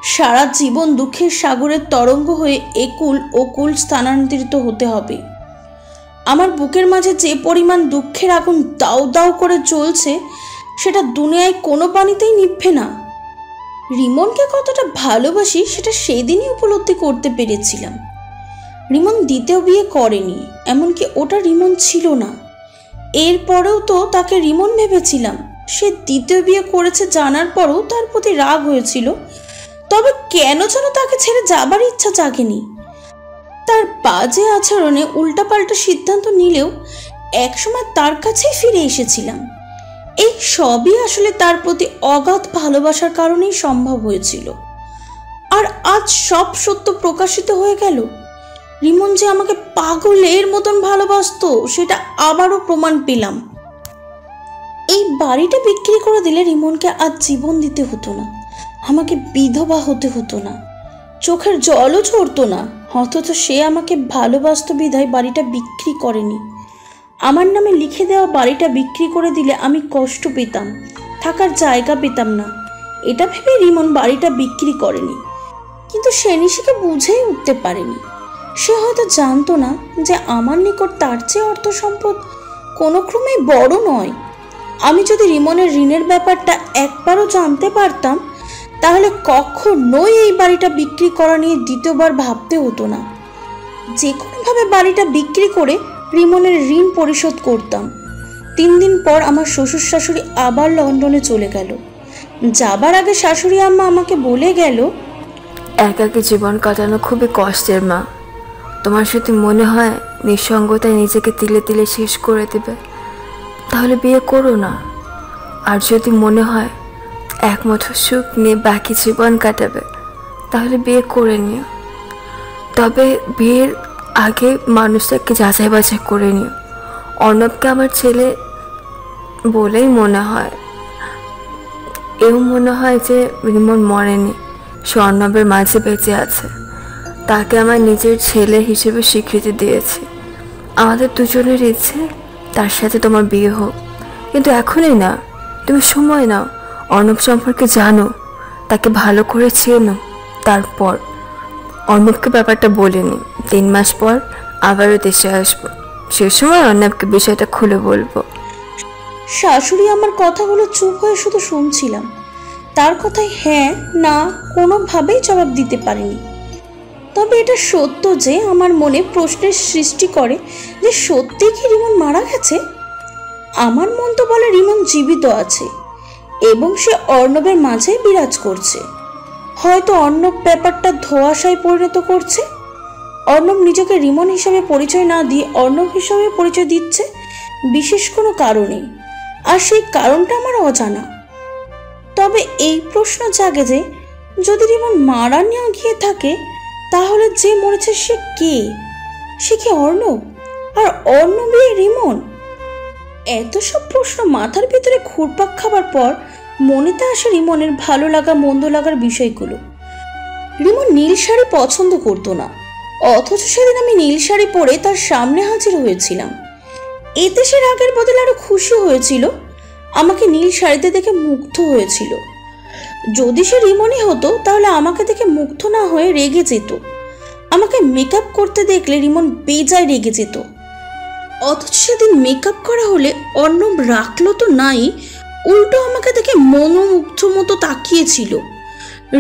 সারা জীবন দুঃখের সাগরের তরঙ্গ হয়ে একুল ও কুল স্থানান্তরিত হতে হবে। আমার বুকের মাঝে যে পরিমাণ দুঃখের আগুন দাউ দাউ করে জ্বলছে সেটা দুনিয়ায় কোনো পানিতেই নিভবে না। রিমনকে কতটা ভালোবাসি সেটা সেই দিনই উপলব্ধি করতে পেরেছিলাম। রিমন দ্বিতীয় বিয়ে করেনি, এমনকি ওটা রিমন ছিল না। এরপরেও তো তাকে রিমন ভেবেছিলাম। সে দ্বিতীয় বিয়ে করেছে জানার পরও তার প্রতি রাগ হয়েছিল, তবে কেন যেন তাকে ছেড়ে যাবার ইচ্ছা জাগেনি। তার বাজে আচরণে উল্টাপাল্টা সিদ্ধান্ত নিলেও একসময় তার কাছেই ফিরে এসেছিলাম। এই সবই আসলে তার প্রতি অগাধ ভালোবাসার কারণেই সম্ভব হয়েছিল। আর আজ সব সত্য প্রকাশিত হয়ে গেল। রিমন যে আমাকে পাগলের মতন ভালোবাসতো সেটা আবারও প্রমাণ পেলাম। এই বাড়িটা বিক্রি করে দিলে রিমনকে আজ জীবন দিতে হতো না, আমাকে বিধবা হতে হতো না, চোখের জলও ঝরতো না। অথচ সে আমাকে ভালোবাসত বিধায় বাড়িটা বিক্রি করেনি। আমার নামে লিখে দেওয়া বাড়িটা বিক্রি করে দিলে আমি কষ্ট পেতাম, থাকার জায়গা পেতাম না। এটা ভেবে রিমন বাড়িটা বিক্রি করেনি, কিন্তু সে নিশিকে বুঝেই উঠতে পারেনি। সে হয়তো জানতো না যে আমার নিকট তার চেয়ে অর্থ সম্পদ কোনো ক্রমেই বড় নয়। আমি যদি রিমনের ঋণের ব্যাপারটা একবারও জানতে পারতাম তাহলে কখনোই এই বাড়িটা বিক্রি করা নিয়ে দ্বিতীয়বার ভাবতে হতো না। যে কোনোভাবে বাড়িটা বিক্রি করে রিমনের ঋণ পরিশোধ করতাম। 3 দিন পর আমার শ্বশুর শাশুড়ি আবার লন্ডনে চলে গেল। যাবার আগে শাশুড়ি আম্মা আমাকে বলে গেল, একাকী জীবন কাটানো খুবই কষ্টের মা। তোমার যদি মনে হয় নিঃসঙ্গতায় নিজেকে তিলে তিলে শেষ করে দেবে তাহলে বিয়ে করো না। আর যদি মনে হয় একমাত্র সুখ নিয়ে বাকি জীবন কাটাবে তাহলে বিয়ে করে নিও। তবে বিয়ের আগে মানুষটাকে যাচাই বাছাই করে নিও। অর্ণবকে আমার ছেলে বলেই মনে হয়, এও মনে হয় যে রিমন মরেনি, সে অর্ণবের মাঝে বেঁচে আছে। তাকে আমার নিজের ছেলে হিসেবে স্বীকৃতি দিয়েছি। আমাদের দুজনের ইচ্ছে তার সাথে তোমার বিয়ে হোক, কিন্তু এখনই না। তুমি সময় নাও, অর্ণব সম্পর্কে জানো, তাকে ভালো করে চেনো। তারপর অর্ণবকে ব্যাপারটা বলিনি। 3 মাস পর আবারও দেশে আসবো, সে সময় অর্ণবকে বিষয়টা খুলে বলবো। শাশুড়ি আমার কথাগুলো চুপ হয়ে শুধু শুনছিলাম। তার কথায় হ্যাঁ না কোনোভাবেই জবাব দিতে পারিনি। তবে এটা সত্য যে আমার মনে প্রশ্নের সৃষ্টি করে যে সত্যি কি রিমন মারা গেছে। আমার মন তো বলে রিমন জীবিত আছে এবং সে অর্ণবের মাঝে বিরাজ করছে। হয়তো অর্ণব ব্যাপারটা ধোঁয়াশায় পরিণত করছে। অর্ণব নিজেকে রিমন হিসাবে পরিচয় না দিয়ে অর্ণব হিসাবে পরিচয় দিচ্ছে বিশেষ কোনো কারণে, আর সেই কারণটা আমার অজানা। তবে এই প্রশ্ন জাগে যে যদি রিমন মারা নিয়ে গিয়ে থাকে তাহলে যে মরেছে সে কে? সে কি অর্ণব? আর অর্ণবই রিমন? এত সব প্রশ্ন মাথার ভিতরে ঘুরপাক খাবার পর মনেতে আসে রিমনের ভালো লাগা মন্দ লাগার বিষয়গুলো। রিমন নীল শাড়ি পছন্দ করতো না, অথচ সেদিন আমি নীল শাড়ি পরে তার সামনে হাজির হয়েছিলাম। এতে সে রাগের বদলে আরো খুশি হয়েছিল, আমাকে নীল শাড়িতে দেখে মুগ্ধ হয়েছিল। যদি সে রিমনই হতো তাহলে আমাকে দেখে মুগ্ধ না হয়ে রেগে যেত। আমাকে মেকআপ করতে দেখলে রিমন বেজায় রেগে যেত। অথচ সেদিন মেকআপ করা হলে অর্ণব রাখলো তো নাই, উল্টো আমাকে দেখে মনোমুগ্ধ মতো তাকিয়েছিল।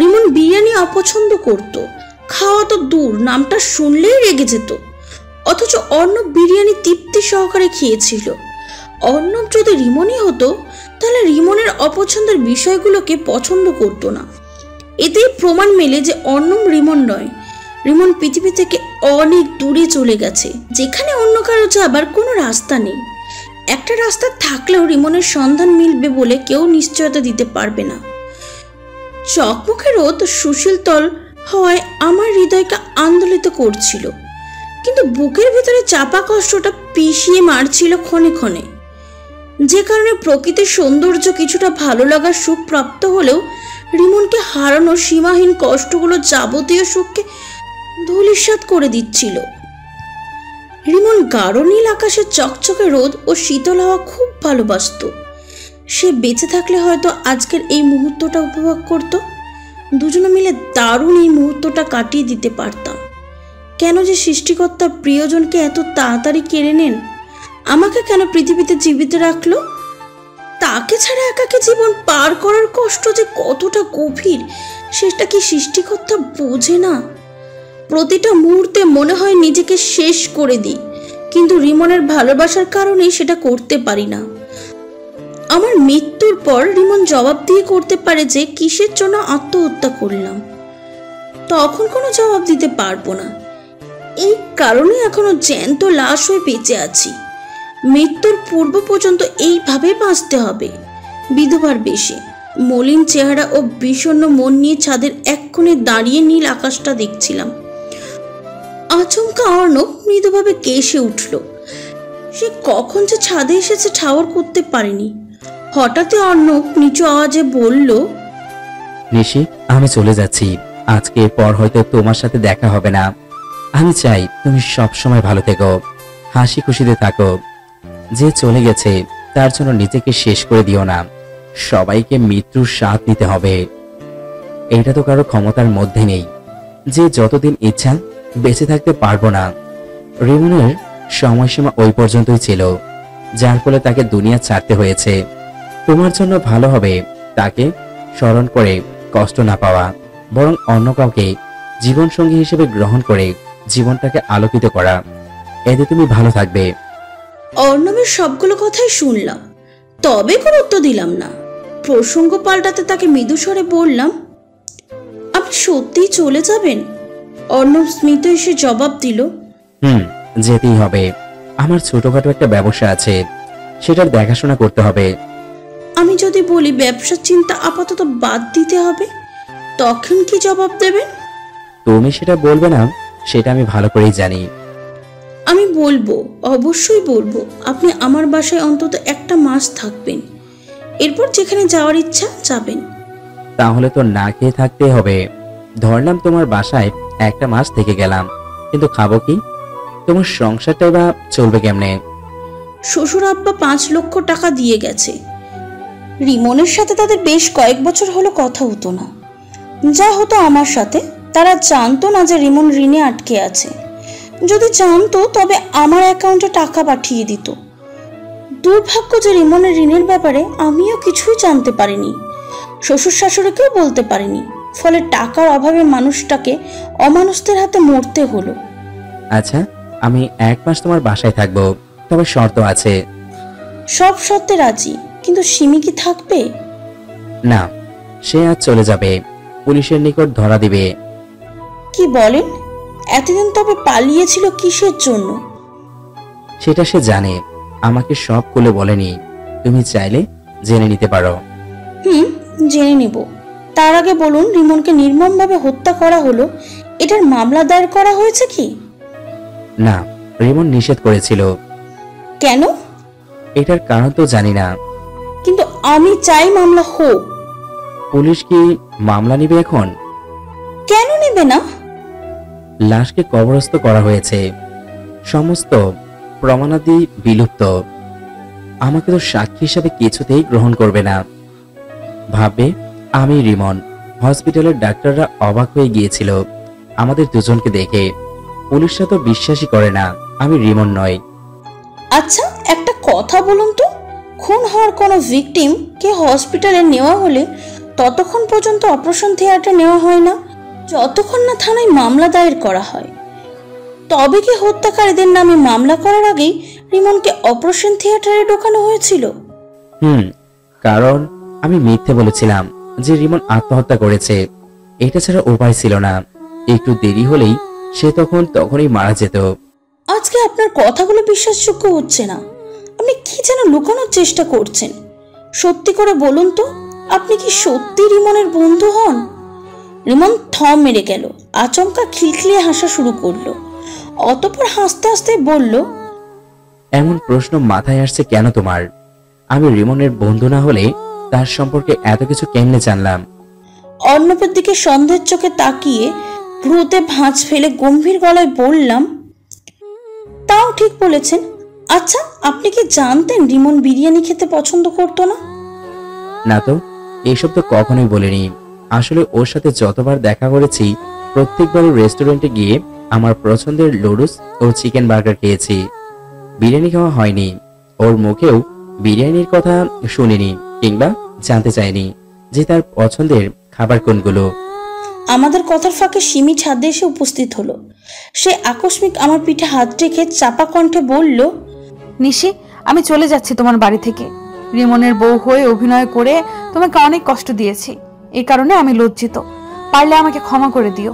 রিমন বিরিয়ানি অপছন্দ করত, খাওয়া তো দূর, নামটা শুনলেই রেগে যেত। অথচ অর্ণব বিরিয়ানি তৃপ্তি সহকারে খেয়েছিল। অর্ণব যদি রিমনই হতো তাহলে রিমনের অপছন্দের বিষয়গুলোকে পছন্দ করতো না। এতেই প্রমাণ মেলে যে অর্ণব রিমন নয়, রিমন পৃথিবী থেকে অনেক দূরে চলে গেছে, যেখানে অন্য কারো যাবার কোনো রাস্তা নেই। একটা রাস্তা থাকলেও রিমনের সন্ধান মিলবে বলে কেউ নিশ্চয়তা দিতে পারবে না। চকমকে রোদ সুশীলতল হওয়ায় আমার হৃদয়কে আন্দোলিত করছিল, কিন্তু বুকের ভিতরে চাপা কষ্টটা পিষিয়ে মারছিল ক্ষণে ক্ষণে। যে কারণে প্রকৃতির সৌন্দর্য কিছুটা ভালো লাগার সুখ প্রাপ্ত হলেও রিমনকে হারানোর সীমাহীন কষ্টগুলো যাবতীয় সুখকে ধূলিসাৎ করে দিচ্ছিল। রিমন গাঢ় নীল আকাশের চকচকে রোদ ও শীতল হাওয়া খুব ভালোবাসত। সে বেঁচে থাকলে হয়তো আজকের এই মুহূর্তটা উপভোগ করত। দুজনে মিলে দারুণ এই মুহূর্তটা কাটিয়ে দিতে পারতাম। কেন যে সৃষ্টিকর্তা প্রিয়জনকে এত তাড়াতাড়ি কেড়ে নেন, আমাকে কেন পৃথিবীতে জীবিত রাখলো? তাকে ছাড়া একাকে জীবন পার করার কষ্ট যে কতটা গভীর সেটা কি সৃষ্টিকর্তা বোঝে না? প্রতিটা মুহূর্তে মনে হয় নিজেকে শেষ করে দিই, কিন্তু রিমনের ভালোবাসার কারণেই সেটা করতে পারি না। আমার মৃত্যুর পর রিমন জবাব দিয়ে করতে পারে যে কিসের জন্য আত্মহত্যা করলাম, তখন কোনো জবাব দিতে পারবো না। এই কারণে এখনো জ্যান্ত লাশ হয়ে বেঁচে আছি। মৃত্যুর পূর্ব পর্যন্ত এইভাবে বাঁচতে হবে। বিধবার বেশে, মলিন চেহারা ও বিষণ্ণ মন নিয়ে ছাদের এক কোণে দাঁড়িয়ে নীল আকাশটা দেখছিলাম। আচমকা অর্ণব মৃদুভাবে কেশে উঠল। সে কখন যে ছাদে এসেছে ঠাওর করতে পারেনি। হঠাৎই অর্ণব নিচু আওয়াজে বলল, নিশি, আমি চলে যাচ্ছি। আজকের পর হয়তো তোমার সাথে দেখা হবে না। আমি চাই তুমি সব সময় ভালো থেকো, হাসি খুশিতে থাকো। যে চলে গেছে তার জন্য নিজেকে শেষ করে দিও না। সবাইকে মৃত্যুর স্বাদ নিতে হবে, এটা তো কারো ক্ষমতার মধ্যে নেই। যে যতদিন ইচ্ছা বেঁচে থাকতে পারবো না। রিমনের সময়সীমা ওই পর্যন্তই ছিল, যার ফলে তাকে দুনিয়া ছাড়তে হয়েছে। তোমার জন্য ভালো হবে তাকে স্মরণ করে কষ্ট না পাওয়া, বরং অন্য কাউকে জীবনসঙ্গী হিসেবে গ্রহণ করে জীবনটাকে আলোকিত করা। এতে তুমি ভালো থাকবে। অর্ণবের সবগুলো কথাই শুনলাম, তবে গুরুত্ব দিলাম না। প্রসঙ্গ পাল্টাতে তাকে মৃদু স্বরে বললাম, আপনি সত্যিই চলে যাবেন? অর্ণব স্মিত এসে জবাব দিল, যেতেই হবে। আমার ছোটখাটো একটা ব্যবসা আছে, সেটার দেখাশোনা করতে হবে। আমি যদি বলি ব্যবসার চিন্তা আপাতত বাদ দিতে হবে, তখন কি জবাব দেবেন? তুমি সেটা বলবে না, সেটা আমি ভালো করেই জানি। আমি বলবো, অবশ্যই বলবো। আপনি আমার বাসায় অন্তত একটা মাস থাকবেন, এরপর যেখানে যাওয়ার ইচ্ছা যাবেন। তাহলে তো না খেয়ে থাকতে হবে। ধরলাম তোমার বাসায় একটা মাস থেকে গেলাম, কিন্তু খাবো কি? তোমার সংসারটাই বা চলবে কেমনে? শ্বশুর আব্বা 5 লক্ষ টাকা দিয়ে গেছে। রিমনের সাথে তাদের বেশ কয়েক বছর হলো কথা হতো না। যা হতো আমার সাথে, তারা জানতো না যে রিমন ঋণে আটকে আছে। যদি জানতো তবে আমার অ্যাকাউন্টে টাকা পাঠিয়ে দিত। দুর্ভাগ্য যে রিমনের ঋণের ব্যাপারে আমিও কিছুই জানতে পারিনি, শ্বশুর শাশুড়িকেও বলতে পারিনি। ফলে টাকার অভাবে মানুষটাকে অমানুষদের হাতে মরতে হলো। আচ্ছা, আমি 1 মাস তোমার বাসায় থাকবো, তবে শর্ত আছে। সব শর্তে রাজি, কিন্তু সিমি কি থাকবে? না, সে আজ চলে যাবে, পুলিশের নিকট ধরা দিবে। কি বলেন? এতদিন তবে পালিয়েছিল কিসের জন্য? সেটা সে জানে, আমাকে সব খুলে বলেনি। তুমি চাইলে জেনে নিতে পারো। জেনে নিব। তার আগে বলুন, রিমনকে নির্মমভাবে হত্যা করা হলো, এটার মামলা দায়ের করা হয়েছে কি? না, রিমন নিষেধ করেছিল। কেন? এটার কারণ তো জানি না। কিন্তু আমি চাই মামলা হোক। পুলিশ কি মামলা নিবে এখন? কেন নেবে না? লাশকে কবরস্থ করা হয়েছে, সমস্ত প্রমাণাদি বিলুপ্ত। আমাকে তো সাক্ষী হিসাবে কিছুতেই গ্রহণ করবে না। ভাববে আমি রিমন। হসপিটালের ডাক্তাররা অবাক হয়ে গিয়েছিল আমাদের দুজনকে দেখে। পুলিশরা তো বিশ্বাসই করে না আমি রিমন নয়। আচ্ছা, একটা কথা বলুন তো, খুন হওয়ার কোনো ভিকটিম কে হসপিটালে নেওয়া হলে ততক্ষণ পর্যন্ত অপারেশন থিয়েটারে নেওয়া হয় না, যতক্ষণ না থানায় মামলা দায়ের করা হয়। তবে কি হত্যাকারীদের নামে মামলা করার আগেই রিমনকে অপারেশন থিয়েটারে ঢোকানো হয়েছিল? কারণ আমি মিথ্যে বলেছিলাম যে রিমন আত্মহত্যা করেছে। এটা ছাড়া উপায় ছিল না। একটু দেরি হলেই সে তখনই মারা যেত। আজকে আপনার কথাগুলো বিশ্বাসযোগ্য হচ্ছে না। আপনি কি যেন লুকানোর চেষ্টা করছেন। সত্যি করে বলুন তো, আপনি কি সত্যি রিমনের বন্ধু হন? রিমন থম মেরে গেল, আচমকা খিলখিলিয়ে হাসা শুরু করলো। অতঃপর হাসতে হাসতে বলল, এমন প্রশ্ন মাথায় আসছে কেন তোমার? আমি রিমনের বন্ধু না হলে তার সম্পর্কে এত কিছু কেমনে জানলাম? অর্ণবের দিকে সন্দেহের চোখে তাকিয়ে ভ্রুতে ভাঁজ ফেলে গম্ভীর গলায় বললাম, তাও ঠিক বলেছেন। আচ্ছা, আপনি কি জানতেন রিমন বিরিয়ানি খেতে পছন্দ করতো না? না তো, এসব তো কখনোই বলিনি। আসলে ওর সাথে যতবার দেখা করেছি প্রত্যেকবার রেস্টুরেন্টে গিয়ে আমার পছন্দের নুডলস ও চিকেন বার্গার খেয়েছি, বিরিয়ানি খাওয়া হয়নি। ওর মুখেও বিরিয়ানির কথা শুনিনি কিংবা জানতে চাইনি যে তার পছন্দের খাবার কোনগুলো। আমাদের কথার ফাঁকে সিমি ছাদে এসে উপস্থিত হলো। সে আকস্মিক আমার পিঠে হাত রেখে চাপা কণ্ঠে বলল, নিশি, আমি চলে যাচ্ছি তোমার বাড়ি থেকে। রিমনের বউ হয়ে অভিনয় করে তোমাকে অনেক কষ্ট দিয়েছি, এই কারণে আমি লজ্জিত। পারলে আমাকে ক্ষমা করে দিও।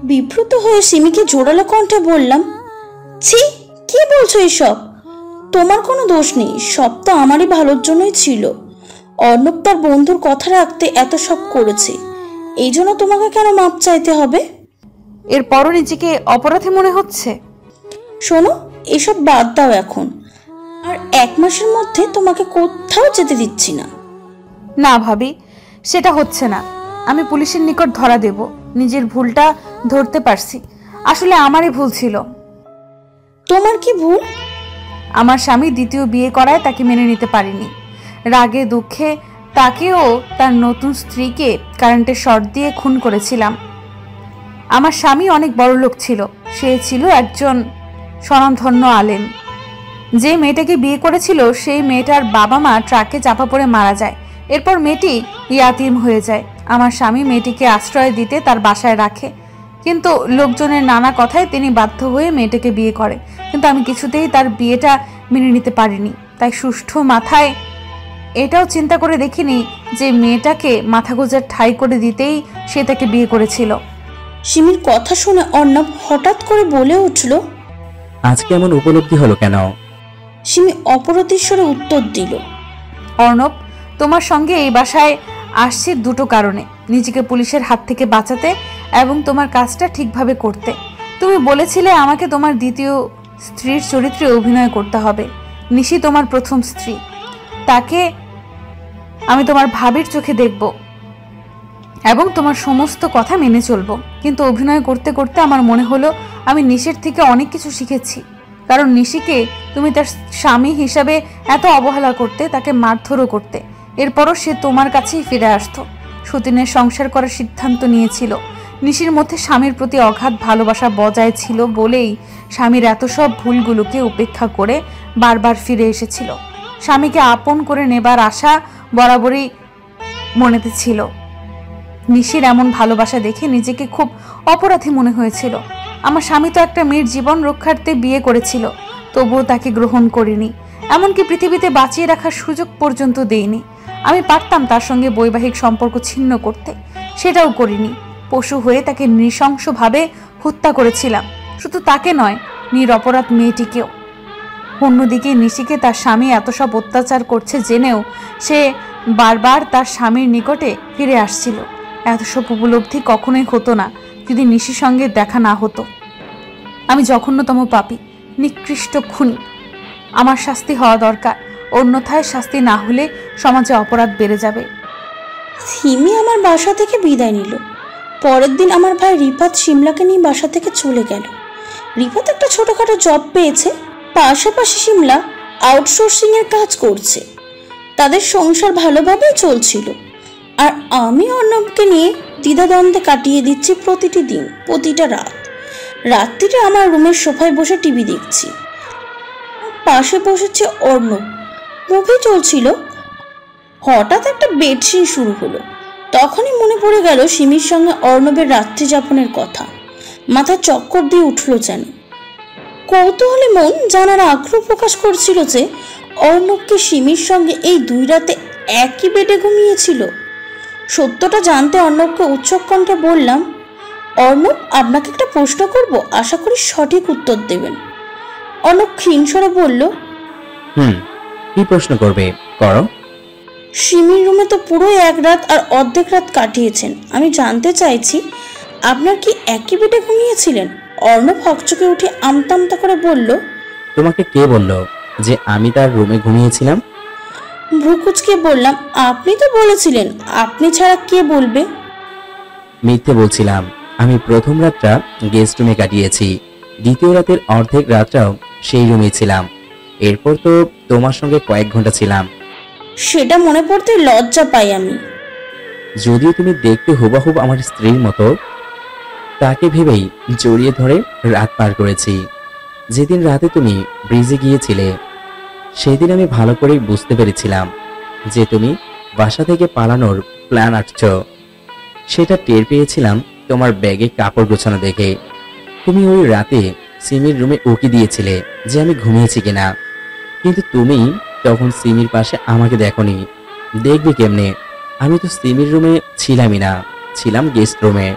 বিব্রত হয়ে সিমিকে জোরালো কণ্ঠে বললাম, ছি, কি বলছো এসব? তোমার কোনো দোষ নেই, সব তো আমারই ভালোর জন্যই ছিল। অর্ণব তার বন্ধুর কথা রাখতে এত সব করেছে, এই জন্য তোমাকে কেন মাপ চাইতে হবে? এরপরও নিজেকে অপরাধী মনে হচ্ছে? শোনো, এসব বাদ দাও এখন। আর 1 মাসের মধ্যে তোমাকে কোথাও যেতে দিচ্ছি না। না ভাবি, সেটা হচ্ছে না। আমি পুলিশের নিকট ধরা দেব। নিজের ভুলটা ধরতে পারছি, আসলে আমারই ভুল ছিল। তোমার কি ভুল? আমার স্বামী দ্বিতীয় বিয়ে করায় তাকে মেনে নিতে পারিনি। রাগে দুঃখে তাকেও তার নতুন স্ত্রীকে কারেন্টের শর্ট দিয়ে খুন করেছিলাম। আমার স্বামী অনেক বড় লোক ছিল, সে ছিল একজন স্বনামধন্য আলেম। যে মেয়েটাকে বিয়ে করেছিল সেই মেয়েটার বাবা মা ট্রাকে চাপা পড়ে মারা যায়। এরপর মেয়েটি ইয়াতিম হয়ে যায়। আমার স্বামী মেয়েটিকে আশ্রয় দিতে তার বাসায় রাখে, কিন্তু লোকজনের নানা কথায় তিনি বাধ্য হয়ে মেয়েটাকে বিয়ে করে। কিন্তু আমি কিছুতেই তার বিয়েটা মেনে নিতে পারিনি। তাই সুষ্ঠু মাথায় এটাও চিন্তা করে দেখিনি যে মেয়েটাকে মাথা গোঁজার ঠাঁই করে দিতেই সে তাকে বিয়ে করেছিল। সিমির কথা শুনে অর্ণব হঠাৎ করে বলে উঠল, আজকে এমন উপলব্ধি হলো কেন? সিমি অপরতিস্বরে উত্তর দিল, অর্ণব, তোমার সঙ্গে এই বাসায় আসছি দুটো কারণে: নিজেকে পুলিশের হাত থেকে বাঁচাতে এবং তোমার কাজটা ঠিকভাবে করতে। তুমি বলেছিলে আমাকে তোমার দ্বিতীয় স্ত্রীর চরিত্রে অভিনয় করতে হবে। নিশি তোমার প্রথম স্ত্রী, তাকে আমি তোমার ভাবির চোখে দেখব এবং তোমার সমস্ত কথা মেনে চলব। কিন্তু অভিনয় করতে করতে আমার মনে হলো আমি নিশির থেকে অনেক কিছু শিখেছি। কারণ নিশিকে তুমি তার স্বামী হিসাবে এত অবহেলা করতে, তাকে মারধরও করতে। এরপরও সে তোমার কাছেই ফিরে আসতো। সতীনের সংসার করার সিদ্ধান্ত নিয়েছিল। নিশির মধ্যে স্বামীর প্রতি অগাধ ভালোবাসা বজায় ছিল বলেই স্বামীর এত সব ভুলগুলোকে উপেক্ষা করে বারবার ফিরে এসেছিল। স্বামীকে আপন করে নেবার আশা বরাবরই মনেতে ছিল। নিশির এমন ভালোবাসা দেখে নিজেকে খুব অপরাধী মনে হয়েছিল। আমার স্বামী তো একটা মেয়ের জীবন রক্ষার্থে বিয়ে করেছিল, তবুও তাকে গ্রহণ করিনি। এমনকি পৃথিবীতে বাঁচিয়ে রাখার সুযোগ পর্যন্ত দেইনি। আমি পারতাম তার সঙ্গে বৈবাহিক সম্পর্ক ছিন্ন করতে, সেটাও করিনি। পশু হয়ে তাকে নৃশংসভাবে হত্যা করেছিলাম। শুধু তাকে নয়, নিরপরাধ মেয়েটিকেও। অন্যদিকে নিশিকে তার স্বামী এত সব অত্যাচার করছে জেনেও সে বারবার তার স্বামীর নিকটে ফিরে আসছিল। এত সব উপলব্ধি কখনোই হতো না যদি নিশির সঙ্গে দেখা না হতো। আমি জঘন্যতম পাপী, নিকৃষ্ট খুনি। আমার শাস্তি হওয়া দরকার, অন্যথায় শাস্তি না হলে সমাজে অপরাধ বেড়ে যাবে। সিমি আমার বাসা থেকে বিদায় নিল। পরের দিন আমার ভাই রিফাত সিমলাকে নিয়ে বাসা থেকে চলে গেল। রিফাত একটা ছোটখাটো জব পেয়েছে, পাশাপাশি সিমলা আউটসোর্সিং এর কাজ করছে। তাদের সংসার ভালোভাবেই চলছিল। আর আমি অর্ণবকে নিয়ে দ্বিধাদ্বন্দ্বে কাটিয়ে দিচ্ছি প্রতিটি দিন, প্রতিটা রাত। রাত্রিরে আমার রুমের সোফায় বসে টিভি দেখছি। পাশে বসেছে অর্ণব, মুভি চলছিল। হঠাৎ একটা বেডসিন শুরু হলো। তখনই মনে পড়ে গেল সিমির সঙ্গে অর্ণবের রাত্রি যাপনের কথা। মাথা চক্কর দিয়ে উঠল যেন। কৌতূহলী মন জানার আগ্রহ প্রকাশ করছিল যে অর্ণবকে সিমির সঙ্গে এই 2 রাতে একই বেডে ঘুমিয়েছিল। সত্যটা জানতে অর্ণবকে উৎসুক কণ্ঠে বললাম, অর্ণব, আপনাকে একটা প্রশ্ন করব, আশা করি সঠিক উত্তর দেবেন। অর্ণব ক্ষীণস্বরে বলল, কি প্রশ্ন করবে, করো। সিমির রুমে তো পুরো 1 রাত আর অর্ধেক রাত কাটিয়েছেন। আমি জানতে চাইছি, আপনার কি একই বেডে ঘুমিয়েছিলেন? অর্ণব হকচকে উঠে আমতা আমতা করে বলল, তোমাকে কে বলল যে আমি তার রুমে ঘুমিয়েছিলাম? ভ্রুকুচকে বললাম, আপনি তো বলেছিলেন, আপনি ছাড়া কে বলবে? মিথ্যে বলছিলাম। আমি প্রথম রাতটা গেস্ট রুমে কাটিয়েছি, দ্বিতীয় রাতের অর্ধেক রাতটাও সেই রুমে ছিলাম। এরপর তো তোমার সঙ্গে কয়েক ঘন্টা ছিলাম। সেটা মনে পড়তে লজ্জা পাই আমি। যদিও তুমি দেখতে হুবহুব আমার স্ত্রীর মতো, তাকে ভেবেই জড়িয়ে ধরে রাত পার করেছি। যেদিন রাতে তুমি ব্রিজে গিয়েছিলে সেদিন আমি ভালো করেই বুঝতে পেরেছিলাম যে তুমি বাসা থেকে পালানোর প্ল্যান আঁটছো। সেটা টের পেয়েছিলাম তোমার ব্যাগে কাপড় গোছানো দেখে। তুমি ওই রাতে সিমির রুমে উকি দিয়েছিলে যে আমি ঘুমিয়েছি কিনা, কিন্তু তুমি তখন সিমির পাশে আমাকে দেখোনি। দেখবে কেমনে? আমি তো সিমির রুমে ছিলামই না, ছিলাম গেস্ট রুমে।